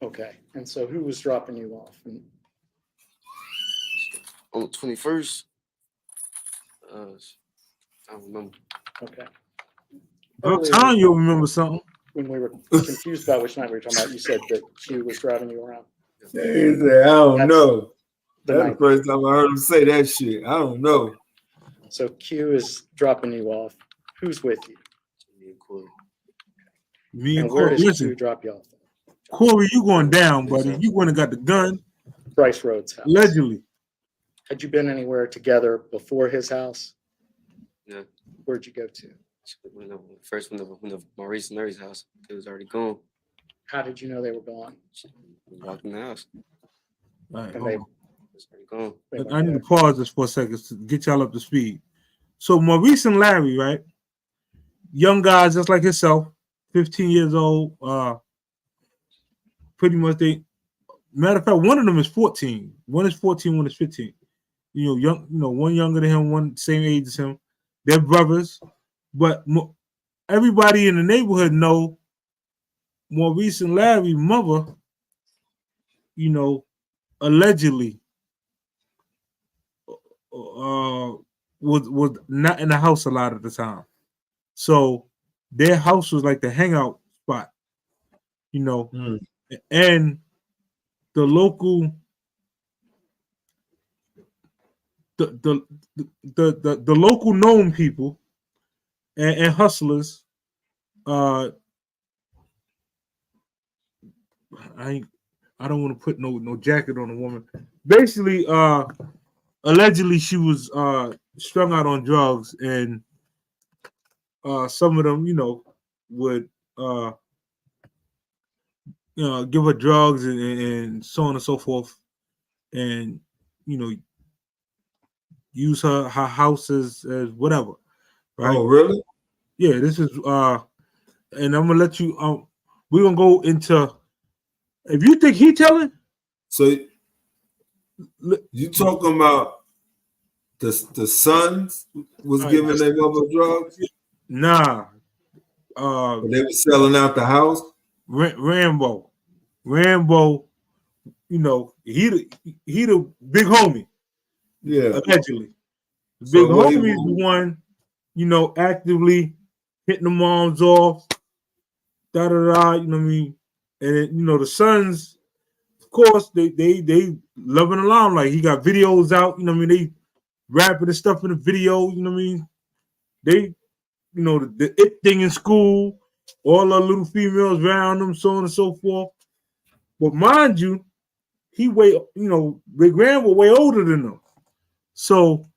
Okay. And so who was dropping you off? And On the 21st, I don't remember. okay. I'm telling you, remember something. When we were confused about which night we were talking about, you said that Q was driving you around. He said, I don't know. The That's night. the first time I heard him say that shit. I don't know. So Q is dropping you off. Who's with you? Me And and where Corey. does Listen, Q drop you off? Corey, you going down, buddy. You went and got the gun. Bryce Rhodes' house. Allegedly. Had you been anywhere together before his house? Yeah. Where'd you go to? First, when Maurice and Larry's house, it was already gone. How did you know they were gone? We walked in the house. All right, And hold on. they I went need to there. pause this for a second to get y'all up to speed. So Maurice and Larry, right? Young guys just like himself, 15 years old. Pretty much they. Matter of fact, one of them is 14. One is 14, one is 15. Young. One younger than him, one same age as him. They're brothers, but everybody in the neighborhood know Maurice and Larry's mother. Allegedly, was not in the house a lot of the time. So their house was like the hangout spot, and the local the local known people and hustlers. I don't want to put no jacket on a woman. Basically, allegedly she was strung out on drugs, and some of them, would give her drugs and so on and so forth, and use her house as whatever. Right? Oh, really? Yeah, this is and I'm gonna let you. We're gonna go into. If you think he telling, so you talking about the sons was giving their mother drugs? Nah. They were selling out the house. Rambo, he the big homie. Yeah, allegedly. The big homie is the one, actively hitting the moms off. Da da da. You know what I mean? And the sons, of course, they loving alarm. Like he got videos out. You know what I mean? They rapping and stuff in the video. You know what I mean? They, the it thing in school. All the little females around them, so on and so forth. But mind you, he Big Rambo way older than them. So,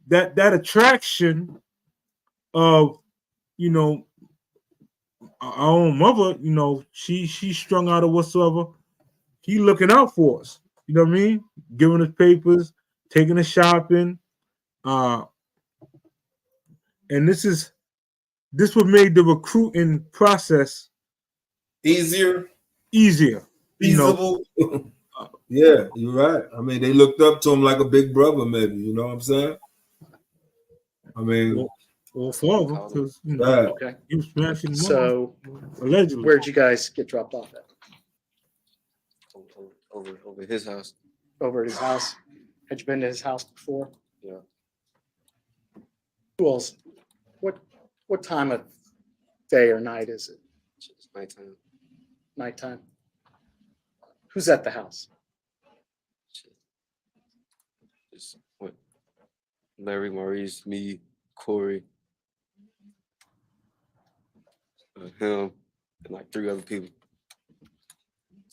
that attraction of, our own mother, she's strung out or whatsoever. He looking out for us. You know what I mean? Giving us papers, taking us shopping. And this what made the recruiting process easier, feasible. Yeah, you're right. I mean, they looked up to him like a big brother, maybe. You know what I'm saying? I mean, well for him, because Okay. he was smashing. So, allegedly, where'd you guys get dropped off at? Over his house. Over at his house. Had you been to his house before? Yeah. Who else? What time of day or night is it? It's nighttime. Nighttime. Who's at the house? It's what? Larry, Maurice, me, Corey, him, and like 3 other people.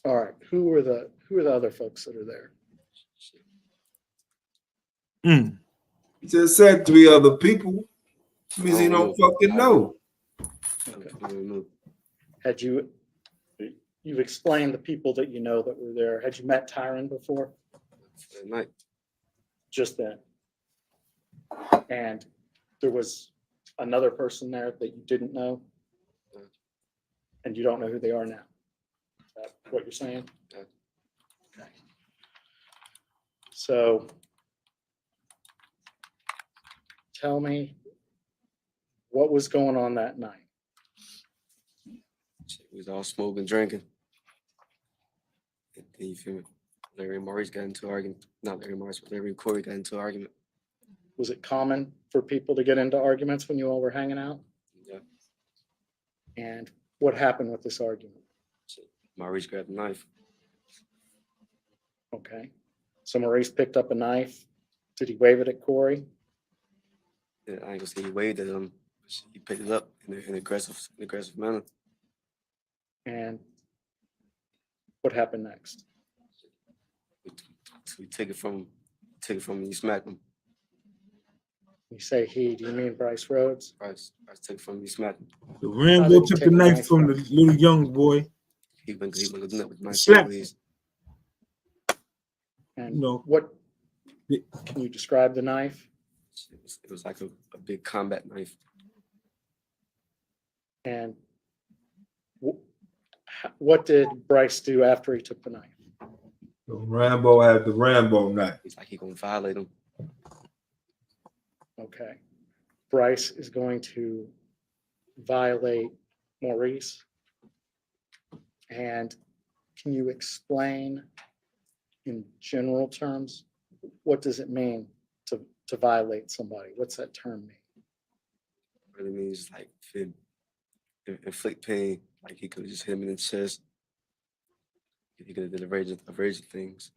All right. Who are the other folks that are there? He just said 3 other people. Means he don't fucking know. Okay. Had you've explained the people that you know that were there. Had you met Tyron before? That night. Just then. And there was another person there that you didn't know? And you don't know who they are now? Is that what you're saying? Yeah. Okay. So tell me what was going on that night? We was all smoking, drinking. And you feel me? Larry and Maurice got into an argument. Not Larry and Maurice, but Larry and Corey got into an argument. Was it common for people to get into arguments when you all were hanging out? Yeah. And what happened with this argument? Maurice grabbed a knife. Okay. So Maurice picked up a knife. Did he wave it at Corey? Yeah, I ain't gonna say he waved at him. He picked it up in an aggressive manner. And what happened next? We took it from him and he smacked him. You say he, do you mean Bryce Rhodes? Bryce took it from him, he smacked him. The Rambo took the knife from the little young boy. He went with the knife. Slapped him. And you know, what can you describe the knife? It was like a big combat knife. And what did Bryce do after he took the knife? So Rambo had the Rambo knife. He's like he gonna violate him. Okay. Bryce is going to violate Maurice. And can you explain in general terms, what does it mean to violate somebody? What's that term mean? Really means like inflict pain. Like he could have just hit him in the chest. He could have did a range of things.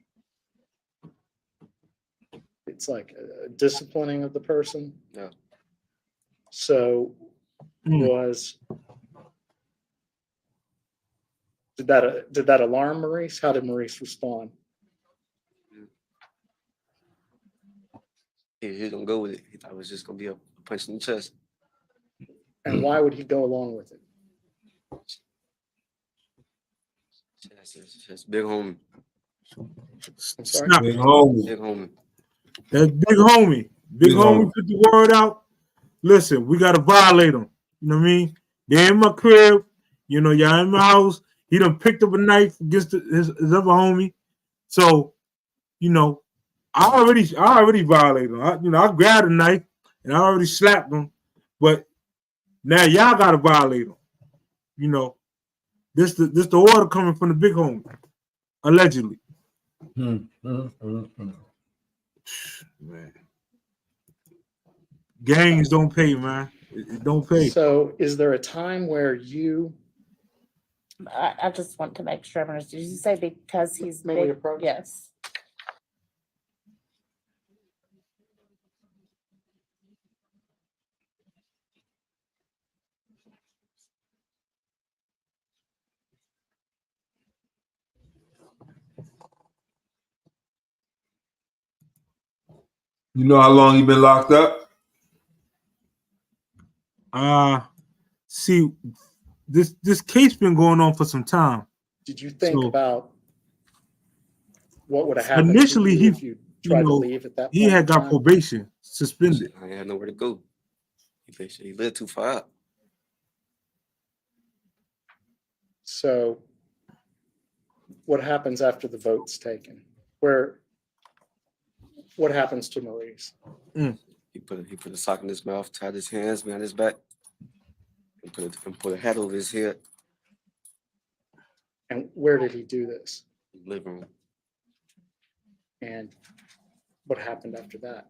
It's like a disciplining of the person. Yeah. So did that alarm Maurice? How did Maurice respond? He was gonna go with it. He thought it was just gonna be a punch in the chest. And why would he go along with it? That's big homie. I'm sorry? Stop. Big homie. Big homie. That's big homie. Big homie put the word out. Listen, we gotta violate him. You know what I mean? They in my crib. You know, y'all in my house. He done picked up a knife against his other homie. So, you know, I already violated him. I grabbed a knife and I already slapped him. But now y'all gotta violate him. You know, this the order coming from the big homie, allegedly. Man. Gangs don't pay, man. It don't pay. So is there a time where you I just want to make sure. Did you say because he's May we big? approach? Yes. You know how long he been locked up? See, this case been going on for some time. did you think So- about what would have happened Initially, to you if you tried to leave at that point? He had in got time? probation suspended. I had nowhere to go. He lived too far out. So what happens after the vote's taken? What happens to Maurice? He put a sock in his mouth, tied his hands behind his back, and put a hat over his head. And where did he do this? In the living room. And what happened after that?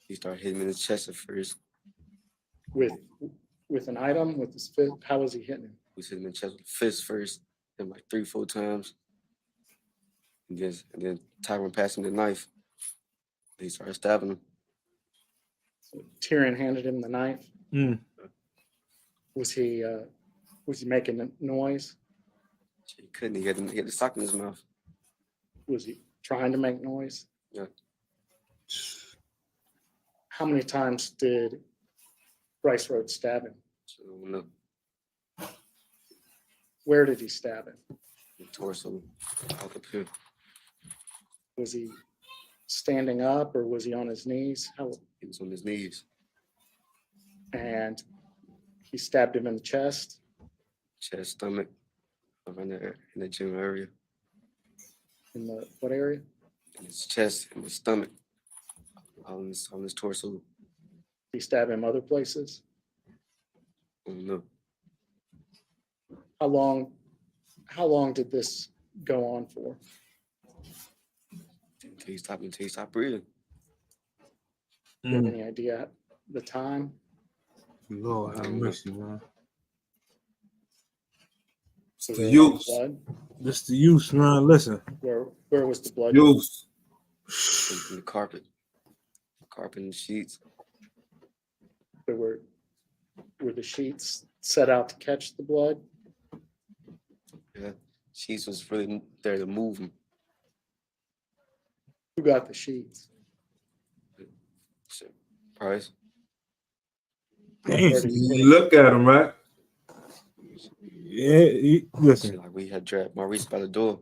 He started hitting him in his chest at first. With an item, with his fist? How was he hitting him? We hit him in the chest with a fist first, then like 3-4 times. And then Tyron passed him the knife. He started stabbing him. Tyrion handed him the knife. Was he making a noise? He couldn't. He had the sock in his mouth. Was he trying to make noise? Yeah. How many times did Bryce Rhodes stab him? So, no, Where did he stab him? the torso out up here. Was he standing up or was he on his knees? He was on his knees. And he stabbed him in the chest. Chest, stomach, around there in the gym area. In the what area? In his chest, in his stomach, on his torso. He stabbed him other places. I don't know. How long did this go on for? Until he stopped breathing. Do you have any idea the time? Lord have mercy, man. So The there was use. blood. This the use, man. Listen. Where was the blood? Use. In the carpet and sheets. There were the sheets set out to catch the blood? Yeah, sheets was really there to move him. Who got the sheets? Price. Damn. Where did he put You it? look at him, right? Yeah, listen. Like we had dragged Maurice by the door,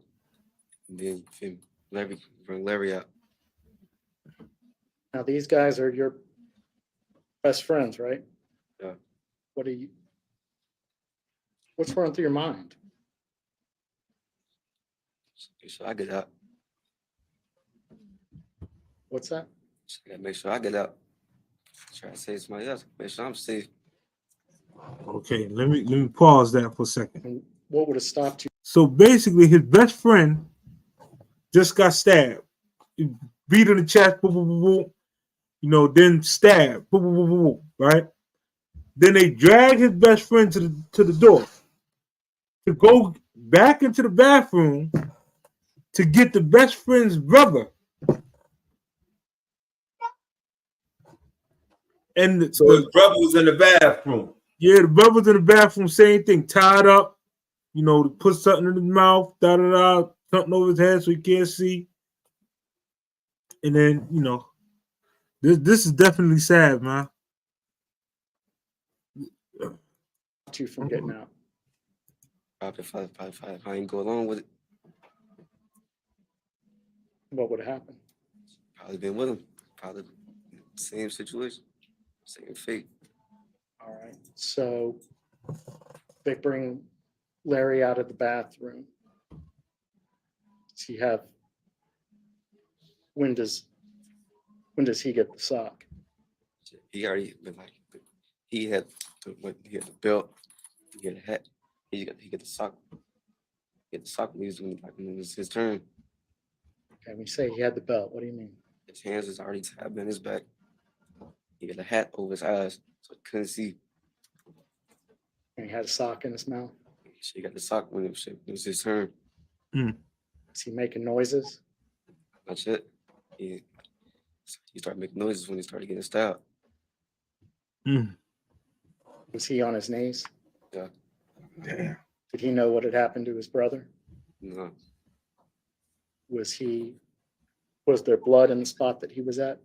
and then Bring Larry out. Now, these guys are your best friends, right? Yeah. What's running through your mind? Make sure I get out. What's that? I gotta make sure I get out. Try to save somebody else. Make sure I'm safe. Okay, let me pause that for a second. And what would have stopped you? So basically, his best friend just got stabbed. He beat in the chest, boom, boom, boom, boom. You know, then stabbed, boom, boom, boom, boom, boom, right? Then they drag his best friend to the door to go back into the bathroom to get the best friend's brother. And his brother was in the bathroom. Yeah, the brother was in the bathroom, same thing, tied up, you know, to put something in his mouth, something over his head so he can't see. And then, you know, this is definitely sad, man. You from getting out? Probably if I ain't go along with it, What would happen? probably been with him. Probably same situation, same fate. All right. So they bring Larry out of the bathroom. Does he have? When does he get the sock? He already been like he had the belt, he had a hat, he got the sock. He had the sock when it was his turn. Okay, when you say he had the belt, what do you mean? His hands was already tied behind his back. He had a hat over his eyes, so he couldn't see. And he had a sock in his mouth. He got the sock when it was his turn. Is he making noises? That's it. He started making noises when he started getting stabbed. Was he on his knees? Yeah. Damn. Did he know what had happened to his brother? No. Was there blood in the spot that he was at?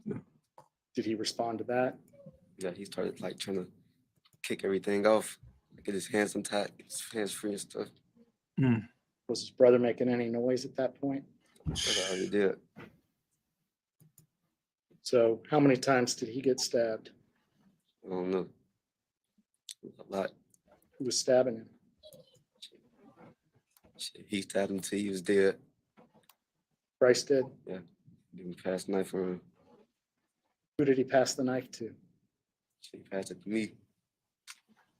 Yeah. Did he respond to that? Yeah, he started like trying to kick everything off, get his hands untied, get his hands free and stuff. Was his brother making any noise at that point? But I already did. So how many times did he get stabbed? I don't know. A lot. Who was stabbing him? He stabbed him until he was dead. Bryce did? Yeah. He passed the knife around. Who did he pass the knife to? He passed it to me.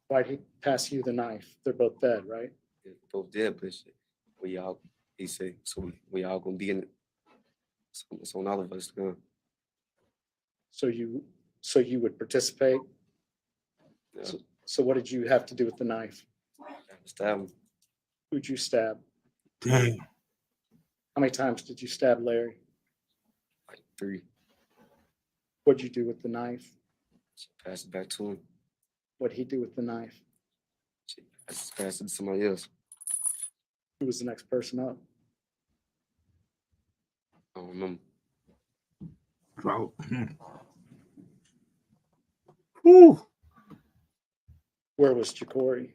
Why'd he pass you the knife? They're both dead, right? They're both dead, but he said, so we all gonna be in it. So it's on all of us now. So you would participate? Yeah. So what did you have to do with the knife? Stab him. Who'd you stab? Dang. How many times did you stab Larry? Like 3. What'd you do with the knife? Passed it back to him. What'd he do with the knife? Passed it to somebody else. Who was the next person up? I don't remember. Bro. Whew. Where was Jacory?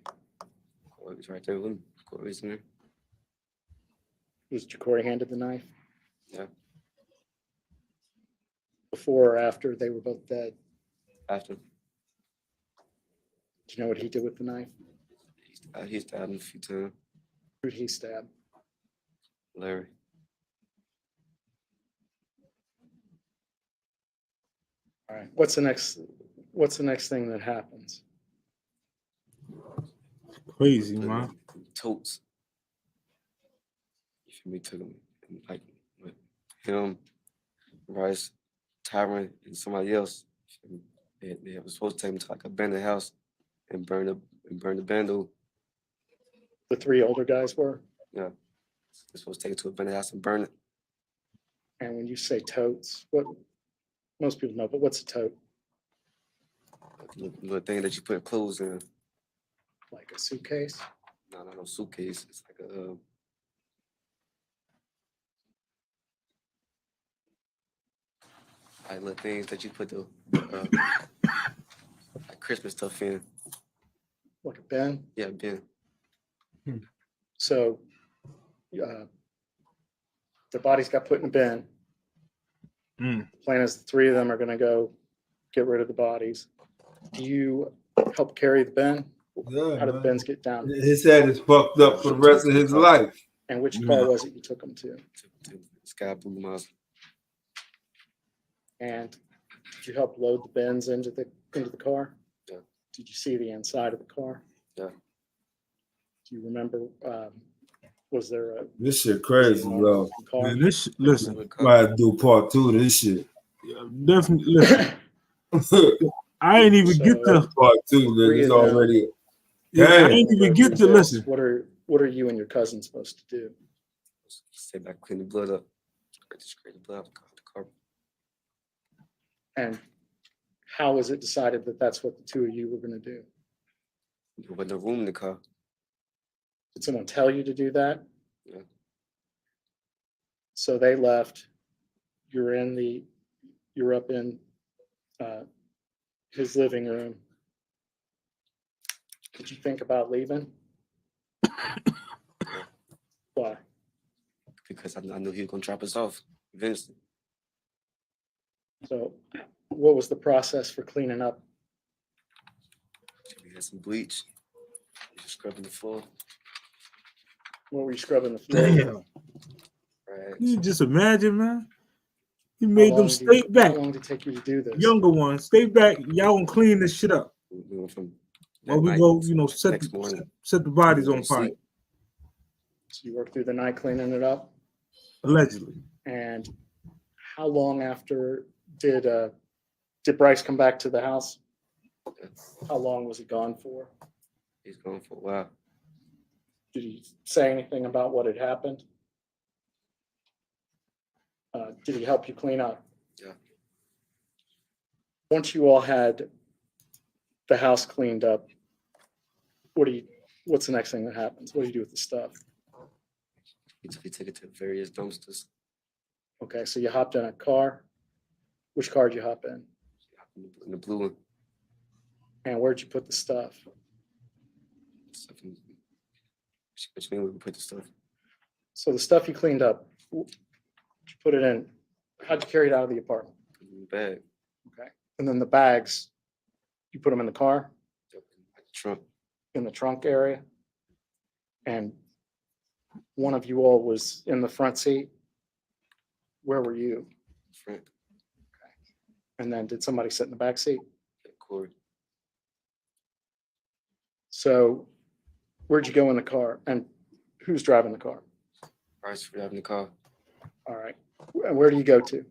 Corey was right there with him. Corey's in there. Was Jacory handed the knife? Yeah. Before or after they were both dead? After. Do you know what he did with the knife? He stabbed him a few times. Who'd he stab? Larry. All right. What's the next thing that happens? Crazy, man. Totes. You feel me? Took him like with him, Rice, Tyron, and somebody else. They were supposed to take him to like a abandoned house and burn the bundle. The 3 older guys were? Yeah. They're supposed to take it to a abandoned house and burn it. And when you say totes, what most people know, but what's a tote? Little thing that you put clothes in. Like a suitcase? No suitcase. It's like a like little things that you put the like Christmas stuff in. Like a bin? Yeah, bin. So the bodies got put in a bin. Mm. The plan is the three of them are going to go get rid of the bodies. Do you help carry the bin? Yeah, How did the man. bins get down? His head is fucked up for the rest of his life. And which car was it you took them to? Sky Blue Mouse. And did you help load the bins into the car? Yeah. Did you see the inside of the car? Yeah. Do you remember? Was there a This shit crazy, bro. car? Man, this listen, Might have to do part 2 of this shit. definitely listen. I ain't even get to part 2. Nigga, it's already. I ain't even get to listen. What are you and your cousin supposed to do? Stay back, clean the blood up. Just scrape the blood out the car. And how was it decided that that's what the two of you were going to do? There wasn't no room in the car. Did someone tell you to do that? Yeah. So they left. You're up in his living room. Did you think about leaving? Why? Because I knew he was gonna drop us off eventually. So what was the process for cleaning up? We had some bleach. We just scrubbing the floor. What were you scrubbing the floor? Damn. Right. You just imagine, man. He made them stay back. How long did it take you to do this? Younger ones, stay back. Y'all gonna clean this shit up. We went from While we night go, to set next morning. the bodies We on go fire. sleep. So you worked through the night cleaning it up? Allegedly. And how long after did Bryce come back to the house? How long was he gone for? He's gone for a while. Did he say anything about what had happened? Did he help you clean up? Yeah. Once you all had the house cleaned up, what's the next thing that happens? What do you do with the stuff? We took it to various dumpsters. Okay, so you hopped in a car. Which car did you hop in? In the blue one. And where'd you put the stuff? Which mean we put the stuff? So the stuff you cleaned up, you put it in. How'd you carry it out of the apartment? In the bag. Okay. And then the bags, you put them in the car, Trunk. in the trunk area. And one of you all was in the front seat. Where were you? Front. And then did somebody sit in the back seat? Corey. So where'd you go in the car? And who's driving the car? Bryce for driving the car. All right. And where do you go to?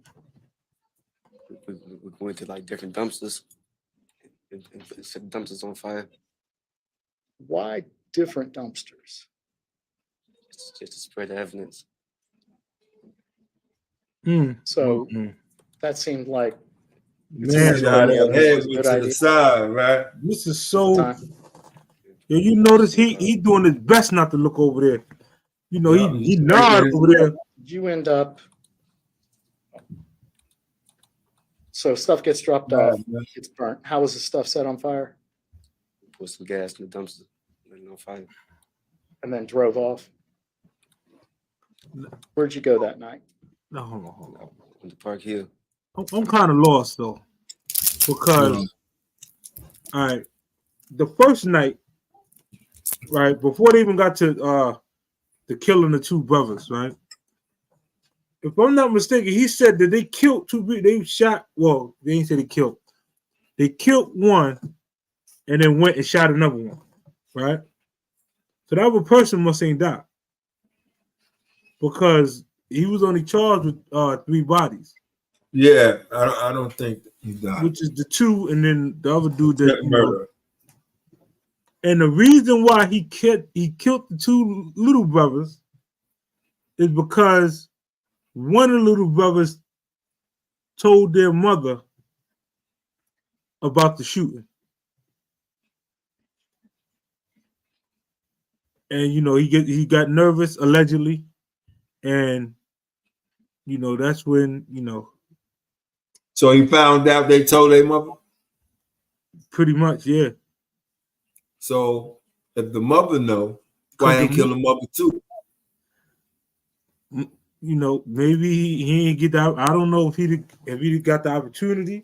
We went to like different dumpsters and set the dumpsters on fire. Why different dumpsters? Just to spread the evidence. So that seemed like Man, Shot Yeah, that head that's a went good to the idea. side, right? this is so. time. Yeah, you notice he doing his best not to look over there. You know, Yeah, he nod over there. Did you end up? So stuff gets dropped off, gets burnt. How was the stuff set on fire? Put some gas in the dumpster. Let it on fire. And then drove off? Where'd you go that night? No, hold on. On the Park Hill. I'm kind of lost though, because all right, the first night, right before they even got to the killing the two brothers, right? If I'm not mistaken, he said that they killed two people. They shot. Well, they didn't say they killed. They killed one, and then went and shot another one, right? So that other person must ain't died because he was only charged with 3 bodies. Yeah, I don't think he died. Which is the 2, and then the other dude that Murder. And the reason why he killed the 2 little brothers is because one of the little brothers told their mother about the shooting. And he got nervous allegedly, and that's when So he found out they told their mother? Pretty much, yeah. So if the mother know, why ain't kill the mother too? you know, maybe he ain't get that. I don't know if he got the opportunity,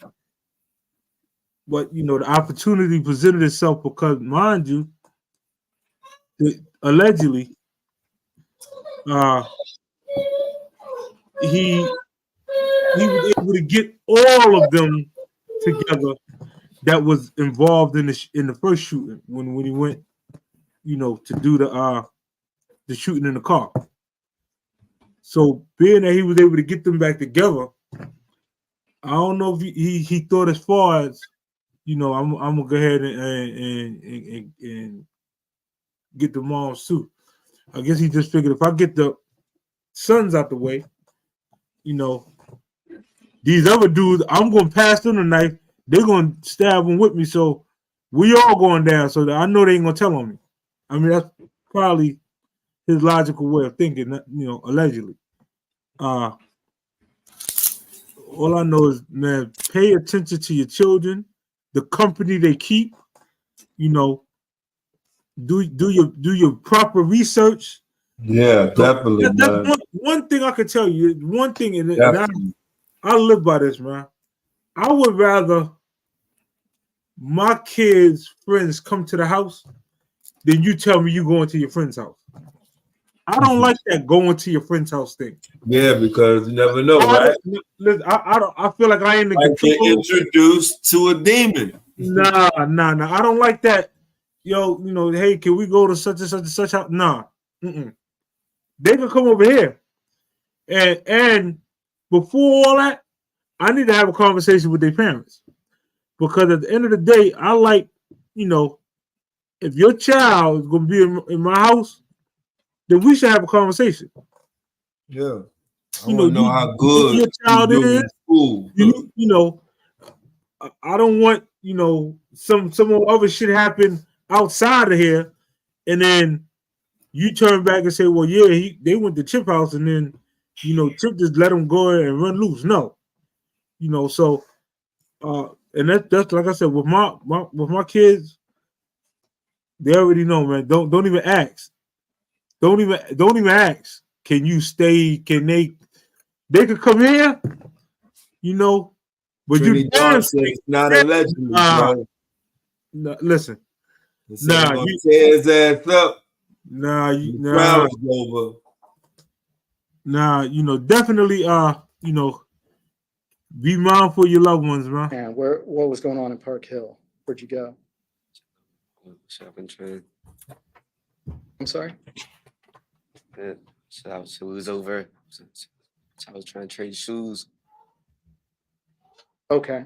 but you know, the opportunity presented itself because, mind you, allegedly, he was able to get all of them together that was involved in the first shooting when he went, you know, to do the shooting in the car. So being that he was able to get them back together, I don't know if he thought as far as, you know, I'm gonna go ahead and get the moms too. I guess he just figured if I get the sons out the way, you know, these other dudes, I'm gonna pass them the knife. They're gonna stab them with me, so we all going down. So that I know they ain't gonna tell on me. I mean, that's probably his logical way of thinking. You know, allegedly. All I know is, man, pay attention to your children, the company they keep. You know, do your proper research. Yeah, definitely, That's man. one thing I can tell you. One thing, and I live by this, man. I would rather my kids' friends come to the house than you tell me you going to your friend's house. I don't like that going to your friend's house thing. Yeah, because you never know, right? Listen, I feel like I ain't in control. Get introduced to a demon. Nah. I don't like that. Yo, you know, hey, can we go to such and such and such house? Nah. They can come over here. And before all that, I need to have a conversation with their parents. Because at the end of the day, I like, you know, if your child is going to be in my house, then we should have a conversation. Yeah. I want to know how good your child is. School. You know, I don't want, you know, some other shit happen outside of here, and then you turn back and say, well, yeah, they went to Chip house, and then, you know, Chip just let them go and run loose. No. You know, so and that's like I said, with my kids, they already know, man. Don't even ask. Don't even ask. Can you stay? Can they could come here, you know, but Trini you damn it's not allegedly, bro. No, listen. Nah, you tear his ass up. Nah, over. Nah, you know, definitely you know, be mindful of your loved ones, man. And what was going on in Park Hill? Where'd you go? Shopping train. I'm sorry? Yeah, so it was over. So I was trying to trade shoes. Okay.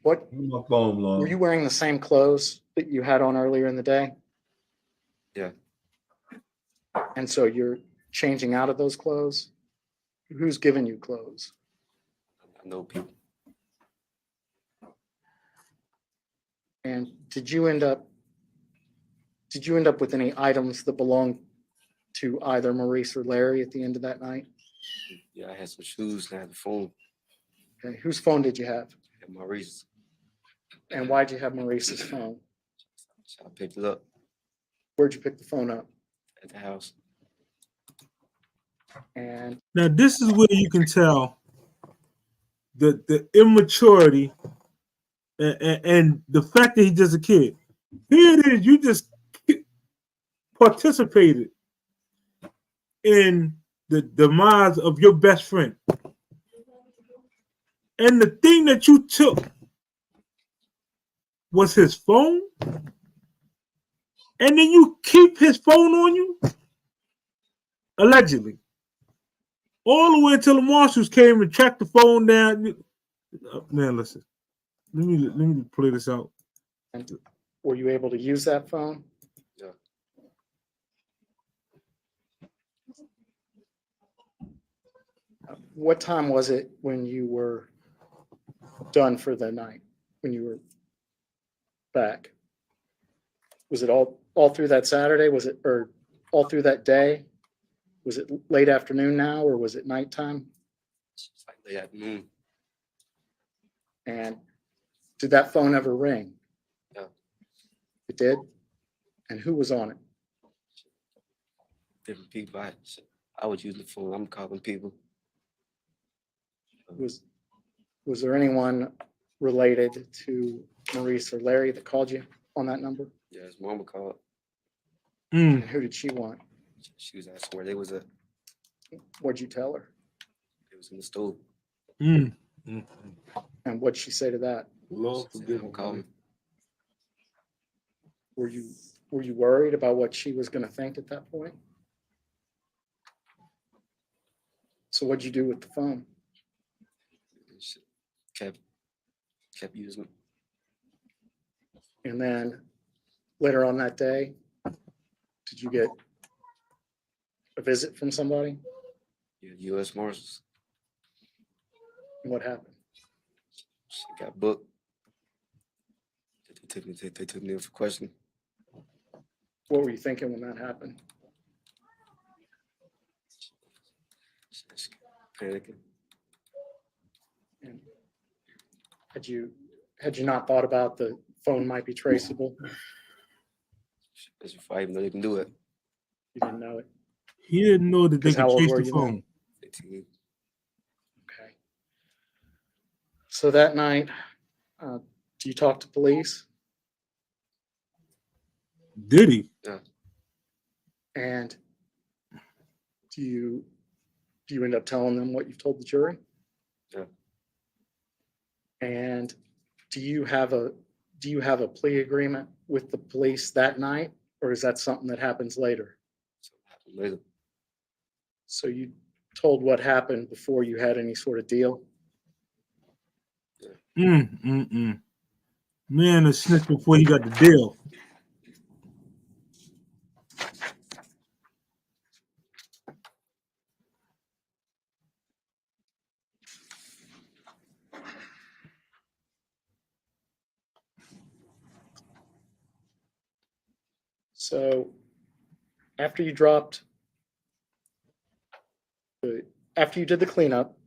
What were you wearing the same clothes that you had on earlier in the day? Yeah. And so you're changing out of those clothes? Who's giving you clothes? I know people. And did you end up with any items that belonged to either Maurice or Larry at the end of that night? Yeah, I had some shoes and I had the phone. Okay, whose phone did you have? I had Maurice's. And why'd you have Maurice's phone? So I picked it up. Where'd you pick the phone up? At the house. And now this is where you can tell the immaturity and the fact that he's just a kid. Here it is, you just participated in the demise of your best friend. And the thing that you took was his phone, and then you keep his phone on you, allegedly, all the way until the marshals came and tracked the phone down. Man, listen, let me play this out. And were you able to use that phone? Yeah. What time was it when you were done for the night, when you were back? Was it all through that Saturday? Was it, or all through that day? Was it late afternoon now, or was it nighttime? It's like late afternoon. And did that phone ever ring? Yeah. It did? And who was on it? Different people. I I would use the phone. I'm calling people. Was there anyone related to Maurice or Larry that called you on that number? Yeah, his mama called. And who did she want? She was asking where they was at. What'd you tell her? They was in the store. And what'd she say to that? Lord forgive I'm calling. Were you worried about what she was going to think at that point? So what'd you do with the phone? She kept using it. And then later on that day, did you get a visit from somebody? Yeah, U.S. Marshals. And what happened? She got booked. They took me in for questioning. What were you thinking when that happened? She panicking. And had you not thought about the phone might be traceable? That's before I even know they can do it. You didn't know it? He didn't know that they could How old trace were the you phone. then? 15. Okay. So that night, do you talk to police? Did he? Yeah. And do you end up telling them what you've told the jury? Yeah. And do you have a plea agreement with the police that night, or is that something that happens later? Something happened later. So you told what happened before you had any sort of deal? Man, a snitch before he got the deal. So after you did the cleanup,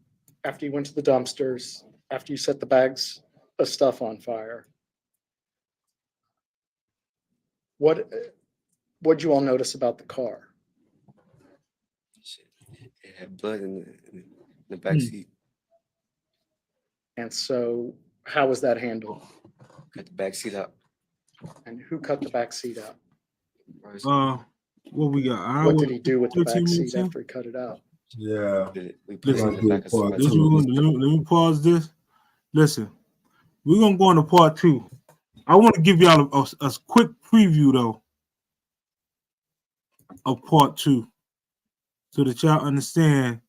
after you went to the dumpsters, after you set the bags of stuff on fire, what'd you all notice about the car? It had blood in the back seat. And so how was that handled? Cut the back seat out. And who cut the back seat out? What we got? What did he do with the back seat after he cut it out? Yeah. We put it in the back of somebody's let me pause this. Listen, we're gonna go into part 2. I want to give y'all a quick preview though of part 2, so that y'all understand.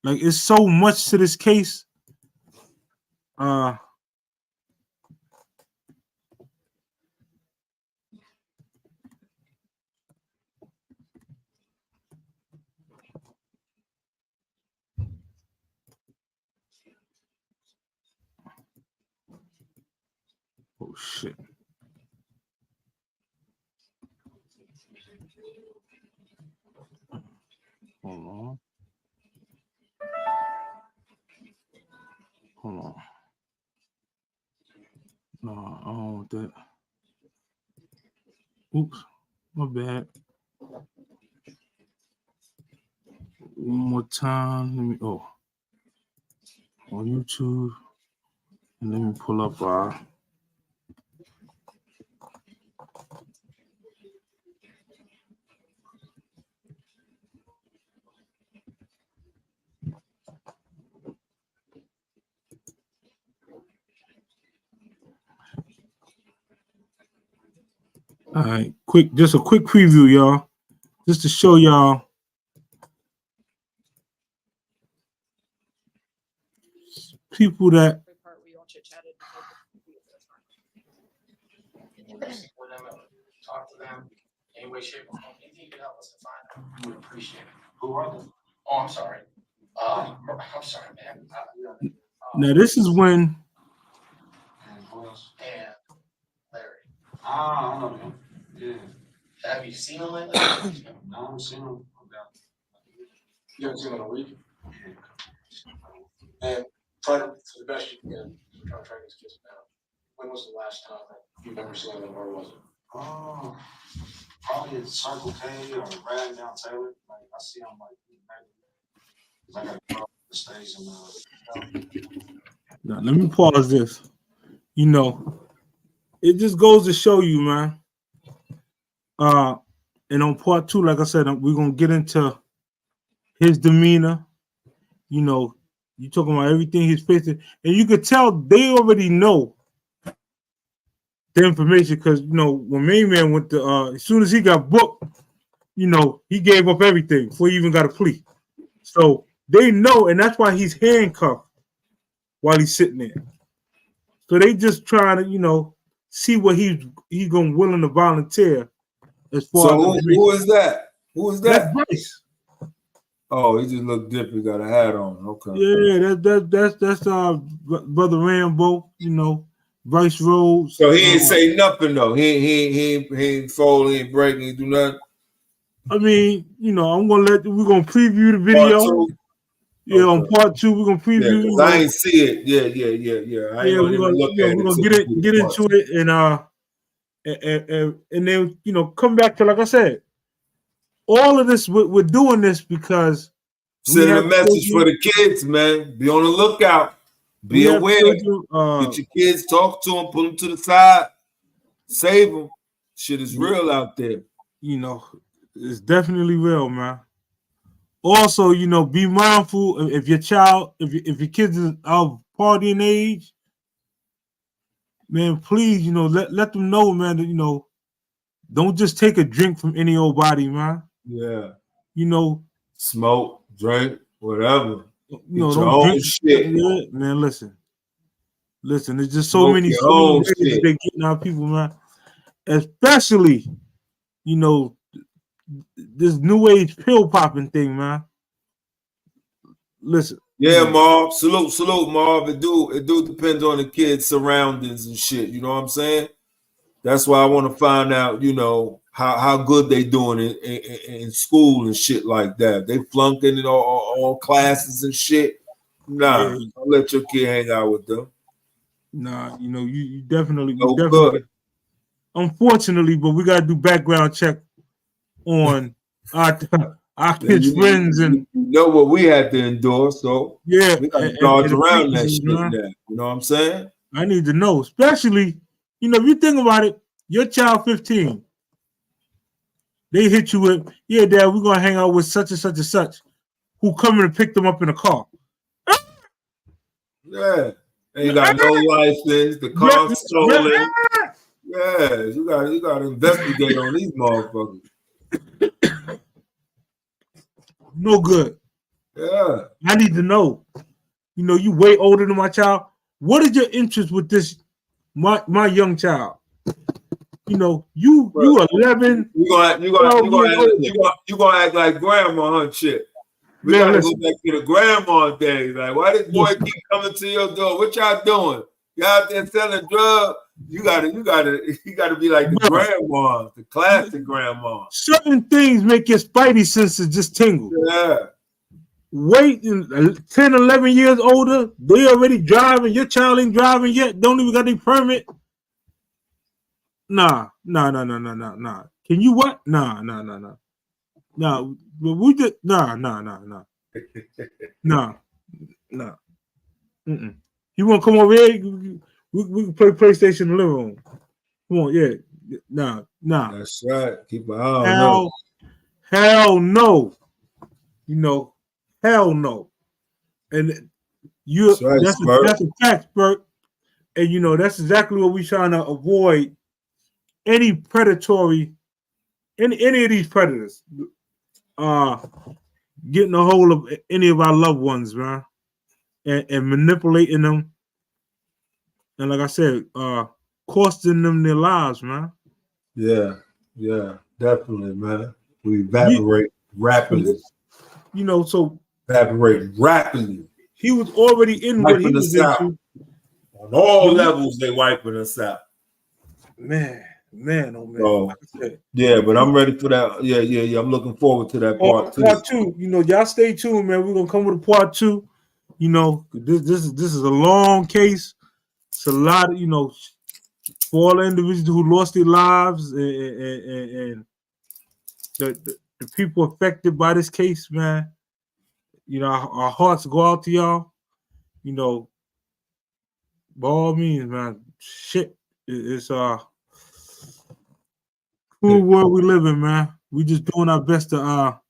Like, it's so much to this case. Oh shit. Hold on. No, I don't want that. Oops, my bad. One more time. Let me on YouTube, and let me pull up all right, just a quick preview, y'all, just to show y'all people that talk to them any way, shape, or form. Anything you can help us to find them, we would appreciate it. Who are they? Oh, I'm sorry. I'm sorry, man. now this is when. And who else? And Larry. I know them. Yeah. Have you seen him lately? No, I haven't seen them. You haven't seen him in a week? And try to, to the best you can, try to track these kids down. When was the last time that you've ever seen them? Where was it? Probably at Circle K or riding down Taylor. Like, I see them like Now, let me pause this. You know, it just goes to show you, man. And on part 2, like I said, we're gonna get into his demeanor. You know, you talking about everything he's facing, and you could tell they already know the information because you know when Main Man went to as soon as he got booked, you know, he gave up everything before he even got a plea. So they know, and that's why he's handcuffed while he's sitting there. So they just trying to, you know, see what he's gonna willing to volunteer as far so as who is that? Who is that? That's Bryce. Oh, he just looked different, got a hat on. Okay. Yeah, that's brother Rambo, you know, Bryce Rhodes. So he ain't say nothing though. He ain't fold, he ain't break, he ain't do nothing. I mean, you know, we're gonna preview the video. Yeah, okay. On part 2, we're gonna preview. Yeah, I ain't see it. Yeah. I ain't we're gonna get into it and then you know come back to like I said, all of this we're doing this because sending a message for the kids, man. Be on the lookout. Be aware. Get your kids, talk to them, put them to the side, save them. Shit is real out there. You know, it's definitely real, man. Also, you know, be mindful if your child, if your kids is of partying age, man, please, you know, let them know, man, that you know, don't just take a drink from any old body, man. Yeah. You know, smoke, drink, whatever. You know, don't drink shit. Yeah, man, listen. There's just so many ways that they're getting our people, man. Especially, you know, this new age pill popping thing, man. Listen. Yeah, Marv. Salute, Marv. It do depend on the kids' surroundings and shit. You know what I'm saying? That's why I want to find out, you know, how good they doing in school and shit like that. They flunking in all classes and shit. Nah, don't let your kid hang out with them. Nah, you know, you definitely, definitely. Unfortunately, but we gotta do background check on our kids' friends and you know what we had to endure. So yeah, we gotta dodge around that shit now. You know what I'm saying? I need to know, especially, you know, if you think about it, your child 15. They hit you with, yeah, Dad, we're gonna hang out with such and such and such, who come in and pick them up in a car. Yeah, ain't got no license. The car's stolen. Yeah, you got to investigate on these motherfuckers. No good. Yeah, I need to know. You know, you way older than my child. What is your interest with this, my young child? You know, you 11. You gonna act like grandma, huh? Shit. We gotta go back to the grandma days. Like, why this boy keep coming to your door? What y'all doing? Y'all out there selling drugs? You gotta be like the grandma, the classic grandma. Certain things make your spidey senses just tingle. Yeah. Wait, 10, 11 years older, they already driving. Your child ain't driving yet. Don't even got any permit. Nah. Can you what? Nah. Nah, but we just nah. You want to come over here? We can play PlayStation in the living room. Come on, yeah. Nah. That's right. Keep an eye on hell no. You know, hell no. And that's a fact, Bert. And you know, that's exactly what we're trying to avoid. Any predatory, any of these predators, getting a hold of any of our loved ones, man, and manipulating them, and like I said, costing them their lives, man. Yeah, definitely, man. We evaporate rapidly. You know, so evaporate rapidly. He was already in what he was into. On all levels, they wiping us out. Man, oh man. So, yeah, but I'm ready for that. Yeah. I'm looking forward to that part two. Part 2. You know, y'all stay tuned, man. We're gonna come with a part 2. You know, this is a long case. It's a lot of, you know, for all the individuals who lost their lives and the people affected by this case, man. you know, our hearts go out to y'all. You know, by all means, man. Shit, it's cool world we live in, man. We just doing our best to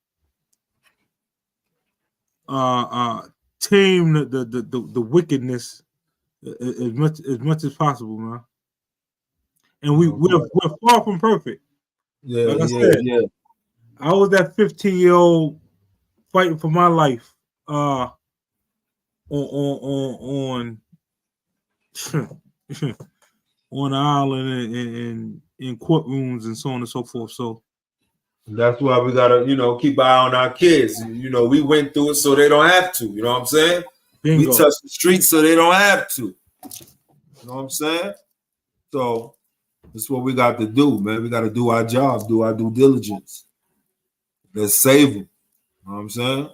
tame the wickedness as much as possible, man. And we're far from perfect. Yeah, like I said, I was that 15-year-old fighting for my life on on the island and in courtrooms and so on and so forth. So that's why we gotta, you know, keep eye on our kids. You know, we went through it so they don't have to. You know what I'm saying? Bingo. We touch the streets so they don't have to. You know what I'm saying? So that's what we got to do, man. We got to do our job, do our due diligence. Let's save them. You know what I'm saying?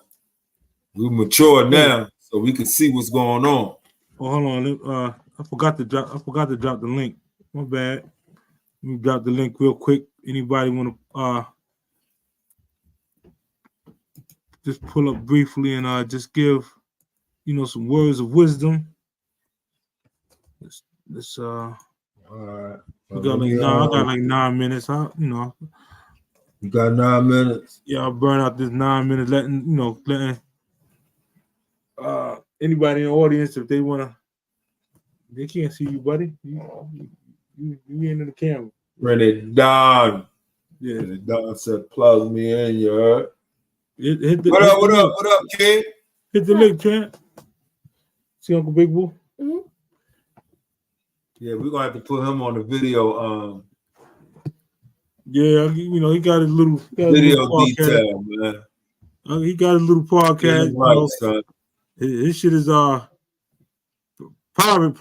We're mature now, so we can see what's going on. Oh, hold on. I forgot to drop the link. My bad. Let me drop the link real quick. Anybody want to just pull up briefly and just give, you know, some words of wisdom. Let's all right. I got like 9 minutes. You know. You got 9 minutes? Yeah, I'll burn out this 9 minutes, letting anybody in the audience, if they wanna, they can't see you, buddy. You into the camera. Bring it down. Yeah. Bring it down. Said plug me in, you heard? What up, kid? Hit the link, champ. See Uncle Big Boo? Mm-hmm. Yeah, we're gonna have to put him on the video. Yeah, you know, he got his little video detail, man. He got his little podcast. Yeah, right, son. His shit is private.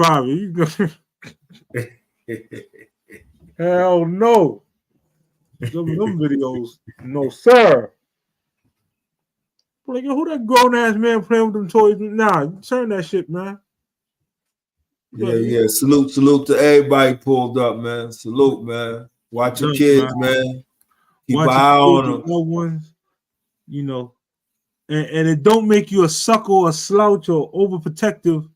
Hell no. Them videos, no sir. Like, who that grown ass man playing with them toys? Nah, turn that shit, man. Yeah. Salute to everybody pulled up, man. Salute, man. Watch your kids, man. Keep an eye on them. Loved ones, you know, and it don't make you a sucker or a slouch or overprotective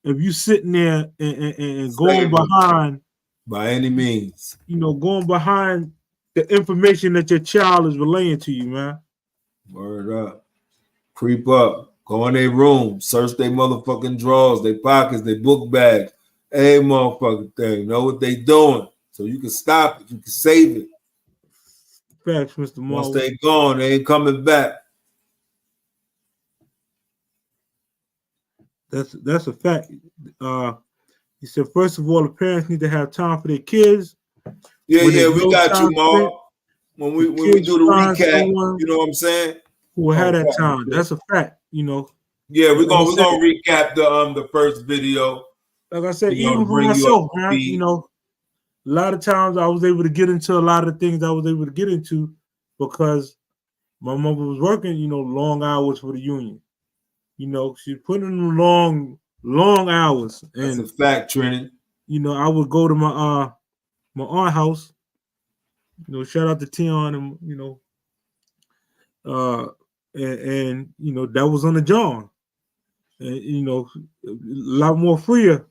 if you sitting there and going behind by any means. You know, going behind the information that your child is relaying to you, man. Word up. Creep up. Go in their room. Search their motherfucking drawers, their pockets, their book bags. Hey, motherfucking thing. Know what they doing. So you can stop it. You can save it. Facts, Mr. Moore. Once they gone, they ain't coming back. That's a fact. He said, first of all, the parents need to have time for their kids. Yeah, we got you, Mark. When we do the recap, you know what I'm saying? Who had that time? That's a fact, you know. Yeah, we're gonna recap the first video. Like I said, even for myself, man, you know, a lot of times I was able to get into a lot of things I was able to get into because my mother was working, you know, long hours for the union. You know, she put in long hours. And that's a fact, Trini. You know, I would go to my aunt house. You know, shout out to Tion and you know, and you know that was on the John, and you know, a lot more freer.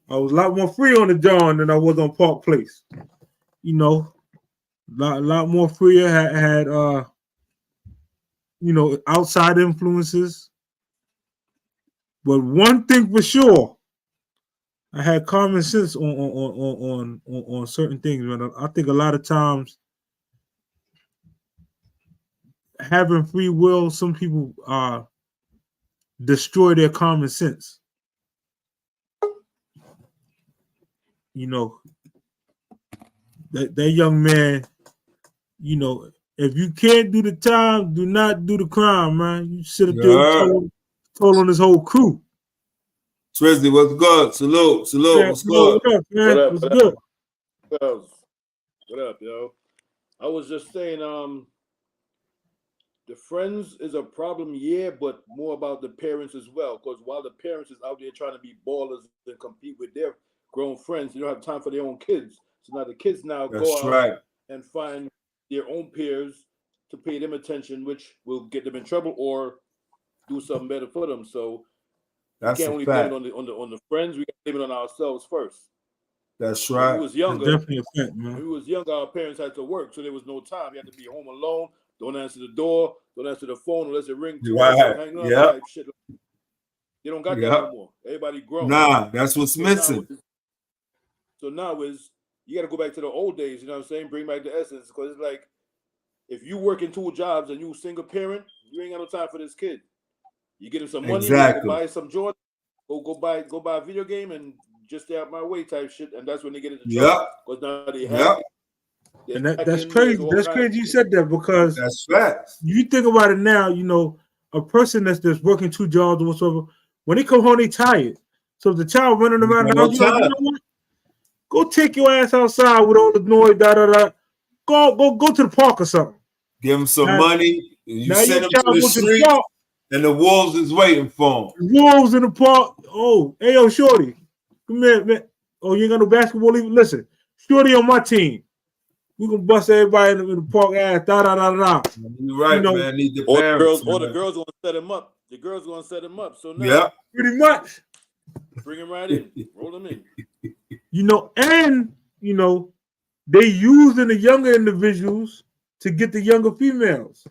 I was a lot more free on the John than I was on Park Place. You know, a lot more freer. Had you know, outside influences. But one thing for sure, I had common sense on certain things, man. I think a lot of times having free will, some people destroy their common sense. You know, that young man, you know, if you can't do the time, do not do the crime, man. You sit up there told on this whole crew. Tristy, what's good? Salute. Yeah, what's good? What up, man? What's good? What up, yo? I was just saying, the friends is a problem, yeah, but more about the parents as well. Because while the parents is out there trying to be ballers and compete with their grown friends, they don't have time for their own kids. So now the kids now go out and find their own peers to pay them attention, which will get them in trouble or do something better for them. So that's we can't only blame it on the friends. We got to blame it on ourselves first. That's right. When we was younger, definitely a fact, man. when we was younger, our parents had to work, so there was no time. You had to be home alone. Don't answer the door. Don't answer the phone unless it ring twice. Right. Hang up, Yep. type shit. They don't got that no more. Everybody grown. Nah, that's what's missing. So now is you got to go back to the old days. You know what I'm saying? Bring back the essence, because it's like if you working 2 jobs and you single parent, you ain't got no time for this kid. You get him some money, go buy some Jordan, go buy a video game, and just stay out my way type shit. And that's when they get into trouble. Because now they have. And that's crazy. That's crazy you said that, because that's facts. You think about it now, you know, a person that's working 2 jobs or whatsoever, when they come home, they tired. So if the child running around the house, you know what? Go take your ass outside with all the noise, Go to the park or something. Give them some money. You send them to the street, and the wolves is waiting for them. Wolves in the park. Oh, hey, yo, Shorty. Come here, man. Oh, you ain't got no basketball even? Listen, Shorty on my team. We gonna bust everybody in the park ass. You're right, man. Need the parents. Or the girls gonna set him up. The girls gonna set him up. So now, pretty much. Bring him right in. Roll him in. You know, and you know, they using the younger individuals to get the younger females.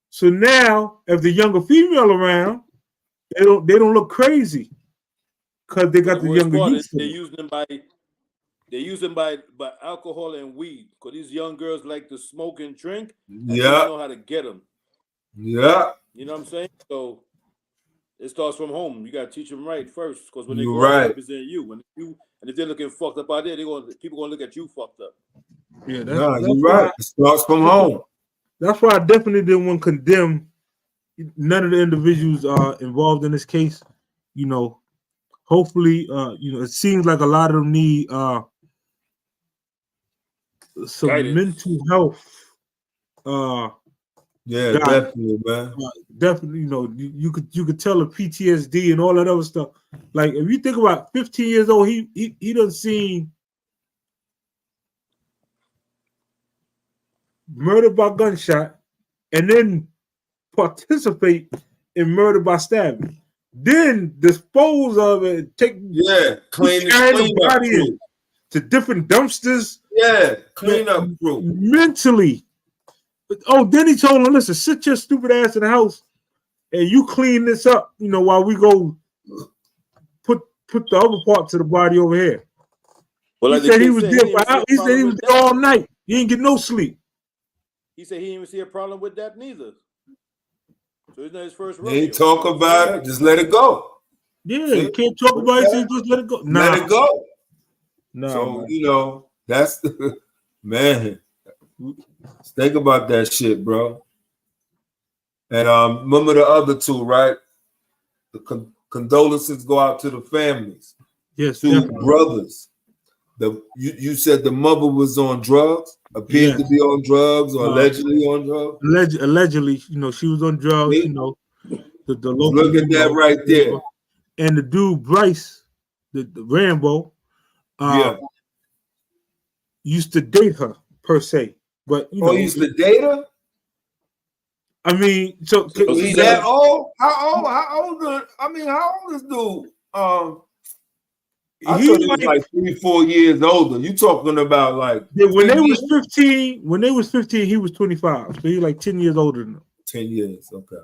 So now, if the younger female around, they don't look crazy because they got the younger youth. They use them by alcohol and weed, because these young girls like to smoke and drink. And Yeah, they don't know how to get them. Yeah, you know what I'm saying. So it starts from home. You gotta teach them right first, because when they You're grow up, right. they represent you. And if they're looking fucked up out there, people gonna look at you fucked up. Yeah, you're right. It starts from home. That's why I definitely didn't want to condemn none of the individuals involved in this case. You know, hopefully, you know, it seems like a lot of them need some mental health. Yeah, definitely, man. Definitely, you know, you could tell the PTSD and all that other stuff. Like if you think about 15 years old, he done seen murder by gunshot, and then participate in murder by stabbing. Then dispose of it, clean the body to different dumpsters. Yeah, clean up crew. Mentally. Oh, then he told him, listen, sit your stupid ass in the house and you clean this up, you know, while we go put the other parts of the body over here. Well, he said he was there all night. He didn't get no sleep. He said he didn't even see a problem with that neither. So it's not his first rodeo. They ain't talk about it. Just let it go. Yeah, you can't talk about it. Just let it go. Nah. Let it go. Nah, so, man. You know, that's the man. Think about that shit, bro. And remember the other 2, right? The condolences go out to the families. Yes, 2 definitely. brothers. You said the mother was on drugs, appeared to be on drugs, or allegedly on drugs. Allegedly, you know, she was on drugs. You know, the local. Look at that right there. And the dude Bryce, the Rambo, used to date her per se, but you know, used to date her. I mean, so he that old? How old? How old is dude? I thought he was like 3-4 years older. You talking about like when they was 15? When they was 15, he was 25. So he's like 10 years older than them. 10 years, okay.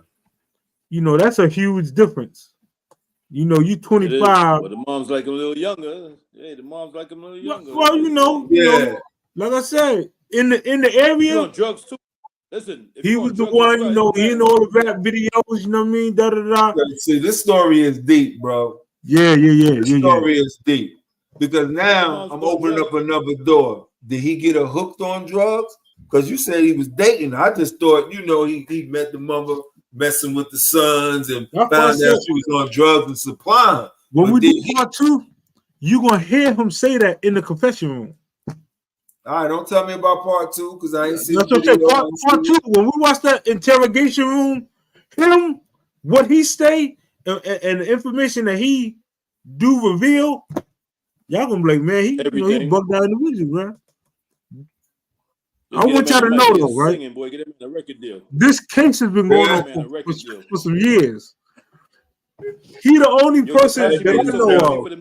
You know, that's a huge difference. You know, you 25. But the mom's like a little younger. Hey, the mom's like a little younger. Well, you know, like I said, in the area, you on drugs too. Listen, he was the one. You know, he in all the rap videos. You know what I mean? See, this story is deep, bro. Yeah. The story is deep because now I'm opening up another door. Did he get her hooked on drugs? Because you said he was dating. I just thought, you know, he met the mother messing with the sons and found out she was on drugs and supplying. When we do part 2, you gonna hear him say that in the confession room. All right, don't tell me about part 2 because I ain't seen. That's okay. Part 2. When we watch that interrogation room, what he say. And the information that he do reveal, y'all gonna be like, man, he bugged out individual, man. I want y'all to know though, right? Singing, boy, get him in a record deal. This case has been going on for some years. He the only person that I know of.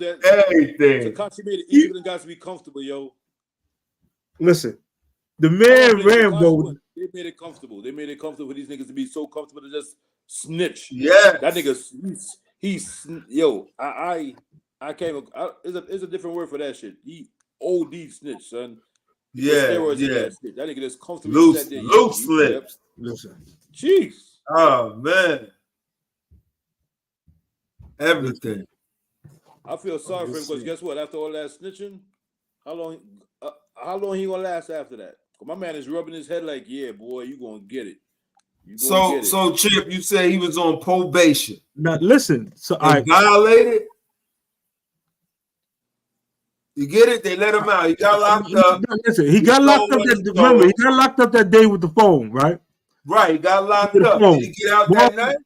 Anything. To consummate it, each of them guys to be comfortable, yo. Listen, the man Rambo. They made it comfortable. They made it comfortable for these niggas to be so comfortable to just snitch. Yeah, that nigga, he's yo. I came. It's a different word for that shit. He OD snitch, son. Yeah. That nigga just comfortable. Loose lips. Listen, jeez. Oh man. Everything. I feel sorry for him because guess what? After all that snitching, how long he gonna last after that? My man is rubbing his head like, yeah, boy, you gonna get it. So Chip, you say he was on probation. Now listen, so I violated. You get it? They let him out. He got locked up. Listen, he got locked up. Remember, he got locked up that day with the phone, right? Right, he got locked up. Did he get out that night?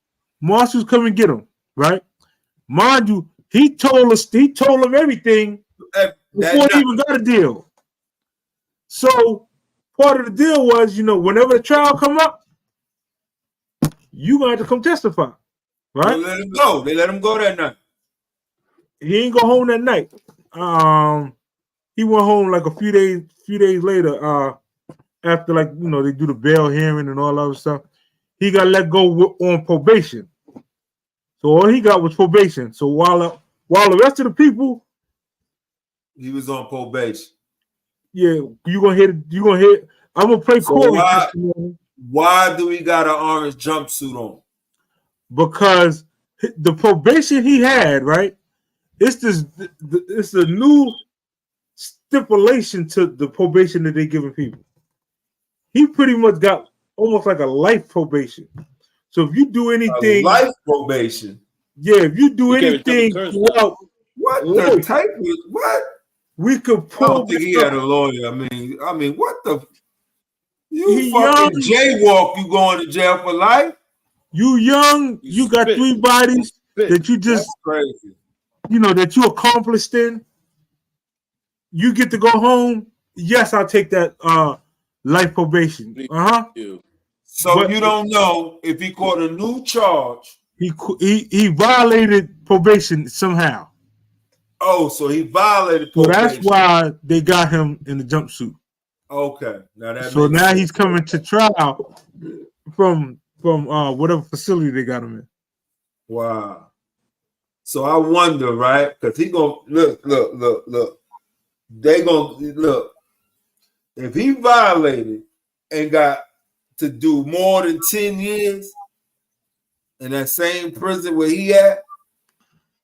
Marshall's come and get him, right? Mind you, he told him everything before he even got a deal. So part of the deal was, whenever the trial come up, you gonna have to come testify, right? They let him go. They let him go that night. He ain't go home that night. He went home like a few days later. After they do the bail hearing and all that other stuff, he got let go on probation. So all he got was probation. So while the rest of the people, he was on probation. Yeah, you gonna hit. I'm gonna play Corey. Why do he got an orange jumpsuit on? Because the probation he had, right? It's a new stipulation to the probation that they giving people. He pretty much got almost like a life probation. So if you do anything, life probation. Yeah, if you do anything throughout, what the type of what? We could pull. I don't think he had a lawyer. I mean, what the? You fucking jaywalk, you going to jail for life? You young, you got 3 bodies that you just crazy. That you accomplished in. You get to go home. Yes, I'll take that life probation. So you don't know if he caught a new charge. He violated probation somehow. Oh, so he violated probation. So that's why they got him in the jumpsuit. Okay, now he's coming to trial from whatever facility they got him in. Wow. So I wonder, right? Because he gonna look. They gonna look. If he violated and got to do more than 10 years in that same prison where he at.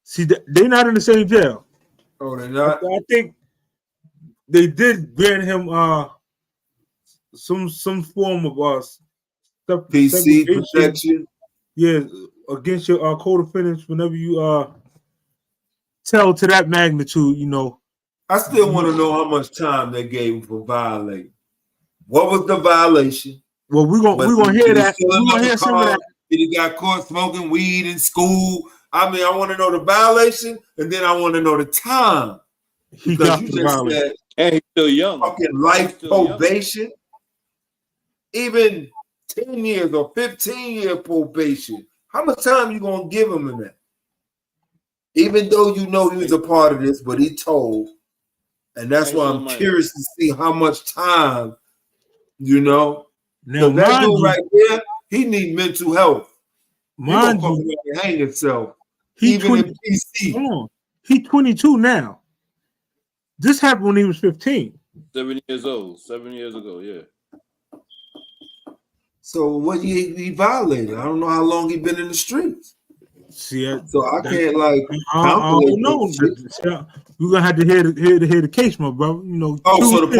See, they're not in the same jail. Oh, they're not? I think they did grant him some form of PC protection. Yeah, against your co-defendants whenever you tell to that magnitude, I still want to know how much time they gave him for violating. What was the violation? Well, we're gonna hear that. We're gonna hear some of that. Did he got caught smoking weed in school? I mean, I want to know the violation, and then I want to know the time. He got you just said, and he's still young. Fucking life probation. Even 10 years or 15-year probation. How much time you gonna give him in that? Even though he was a part of this, but he told. And that's why I'm curious to see how much time, Now, that dude right there, he need mental health. Mind you, hang himself. Even in PC. He's 22 now. This happened when he was 15. 7 years old. 7 years ago, yeah. So what he violated? I don't know how long he been in the streets. See, so I can't like. I don't know. We're gonna have to hear the case, my brother. So the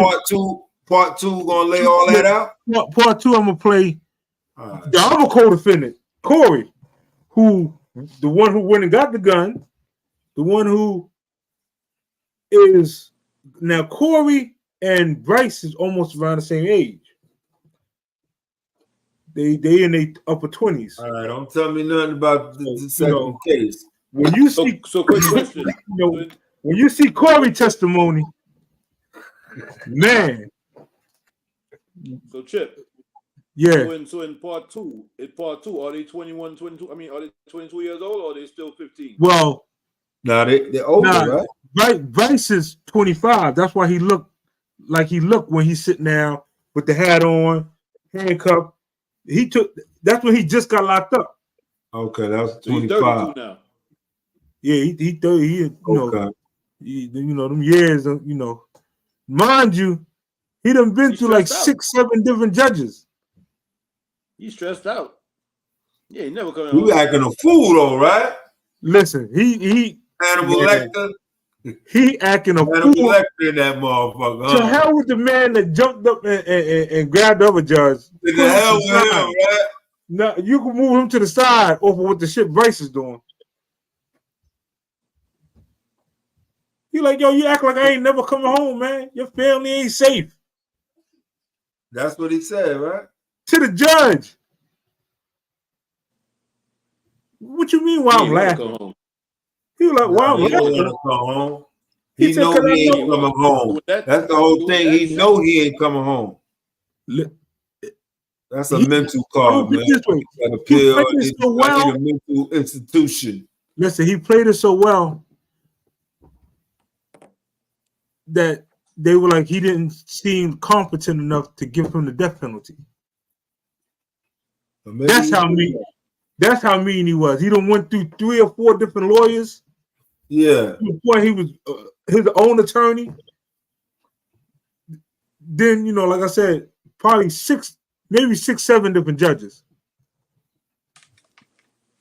part two gonna lay all that out. Part 2, I'm gonna play. The other co-defendant, Corey, the one who went and got the gun, the one who is now Corey and Bryce is almost around the same age. They in their upper 20s. All right, don't tell me nothing about the second case. When you see quick question. When you see Corey testimony, man, So Chip. Yeah. So in part two, are they 21, 22? I mean, are they 22 years old or are they still 15? Well, they're older, right? Vice is 25. That's why he looked like he looked when he's sitting down with the hat on, handcuffed. That's when he just got locked up. Okay, that's 25. So he's 32 now. Yeah, he 30. You know, them years. You know, mind you, he done been through like 6, 7 different judges. He's stressed out. Yeah, he never coming home. You acting a fool though, right? Listen, he Hannibal Lecter. He acting a fool. Lecter in that motherfucker. To hell with the man that jumped up and grabbed the other judge. To the hell with him, right? Now you can move him to the side over what the shit Bryce is doing. He like, yo, you act like I ain't never coming home, man. Your family ain't safe. That's what he said, right? To the judge. What you mean? Why I'm laughing? He was like, "Why I'm laughing?" Come home. He know he ain't coming home. That's the whole thing. He know he ain't coming home. That's a mental card, man. An appeal. It's so well. A mental institution. Listen, he played it so well that they were like, he didn't seem competent enough to give him the death penalty. That's how mean. That's how mean he was. He done went through 3 or 4 different lawyers. Yeah. Before he was his own attorney. Then, you know, like I said, probably 6, 7 different judges.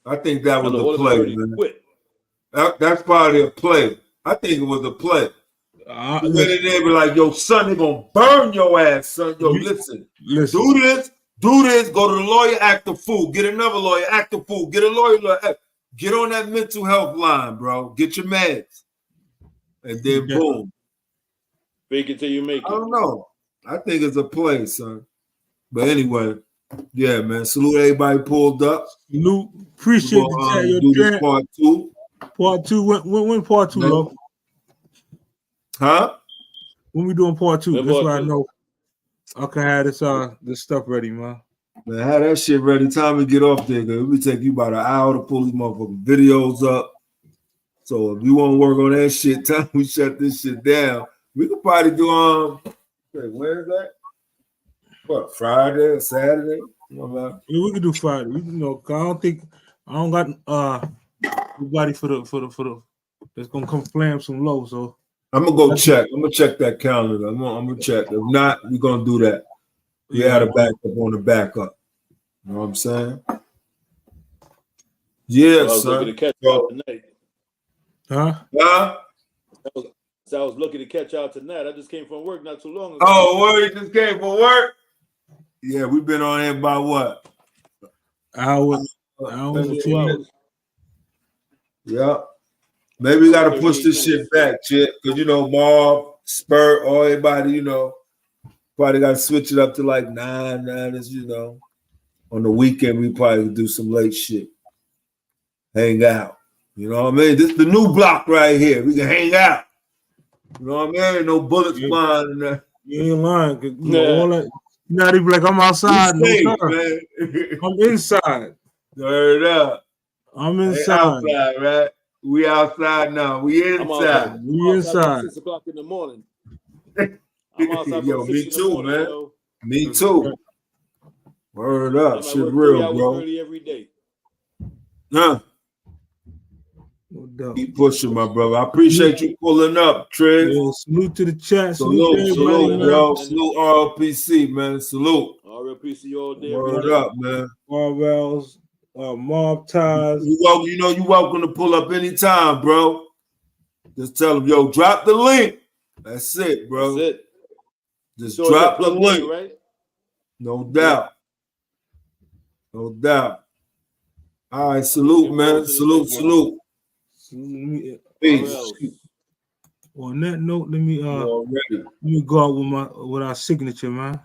I think that was a play, man. That's probably a play. I think it was a play. He went in there and be like, yo, son, they're going to burn your ass, son. Yo, listen. Do this, go to the lawyer, act a fool. Get another lawyer, act a fool. Get a lawyer, get on that mental health line, bro. Get your meds. And then boom. Fake it till you make it. I don't know. I think it's a play, son. But anyway, yeah, man. Salute everybody pulled up. Salute. Appreciate the do this part 2. Part 2. When part 2, Lo? Huh? When we doing part 2? That's why I know I can have this stuff ready, man. Man, have that shit ready. Time to get off there, because it will take you about an hour to pull these motherfucking videos up. So if you want to work on that shit, time we shut this shit down. We could probably do where is that? What, Friday or Saturday? Yeah, we could do Friday. I don't got nobody for the that's gonna come flam some low. So I'm gonna go check. I'm gonna check that calendar. I'm gonna check. If not, we're gonna do that. We had a backup on the backup. You know what I'm saying? Yeah, son. To catch out tonight. Huh? I was looking to catch out tonight. I just came from work not too long ago. Oh, word, you just came from work? Yeah, we've been on here by what? Hours, 2 hours. Yeah. Maybe we got to push this shit back, Chip, because, you know, Marv, Spurt, all everybody, you know, probably got to switch it up to like 9, you know. On the weekend, we probably do some late shit. Hang out. You know what I mean? This is the new block right here. We can hang out. You know what I mean? No bullets flying in there. You ain't lying. You know, all that, you're not even like, I'm outside. Safe, no, man. I'm inside. Word up. I'm inside. Outside, right? We outside now. We inside. We inside. 6 o'clock in the morning. I'm outside. Yo, me too, morning, man. Yo. Me too. Word up. Shit real, bro. Early every day. Huh? No Keep pushing, my brother. I appreciate you pulling up, Trey. Yeah, salute to the chat. Salute, bro. Salute RLPC, man. Salute. RLPC all day. Word up, man. Marvels, Mob Ties. You know you welcome to pull up anytime, bro. Just tell them, yo, drop the link. That's it, bro. That's it. Just drop the link. Right? No doubt. No doubt. All right, salute, man. Salute. Peace. On that note, let me go out with our signature, man.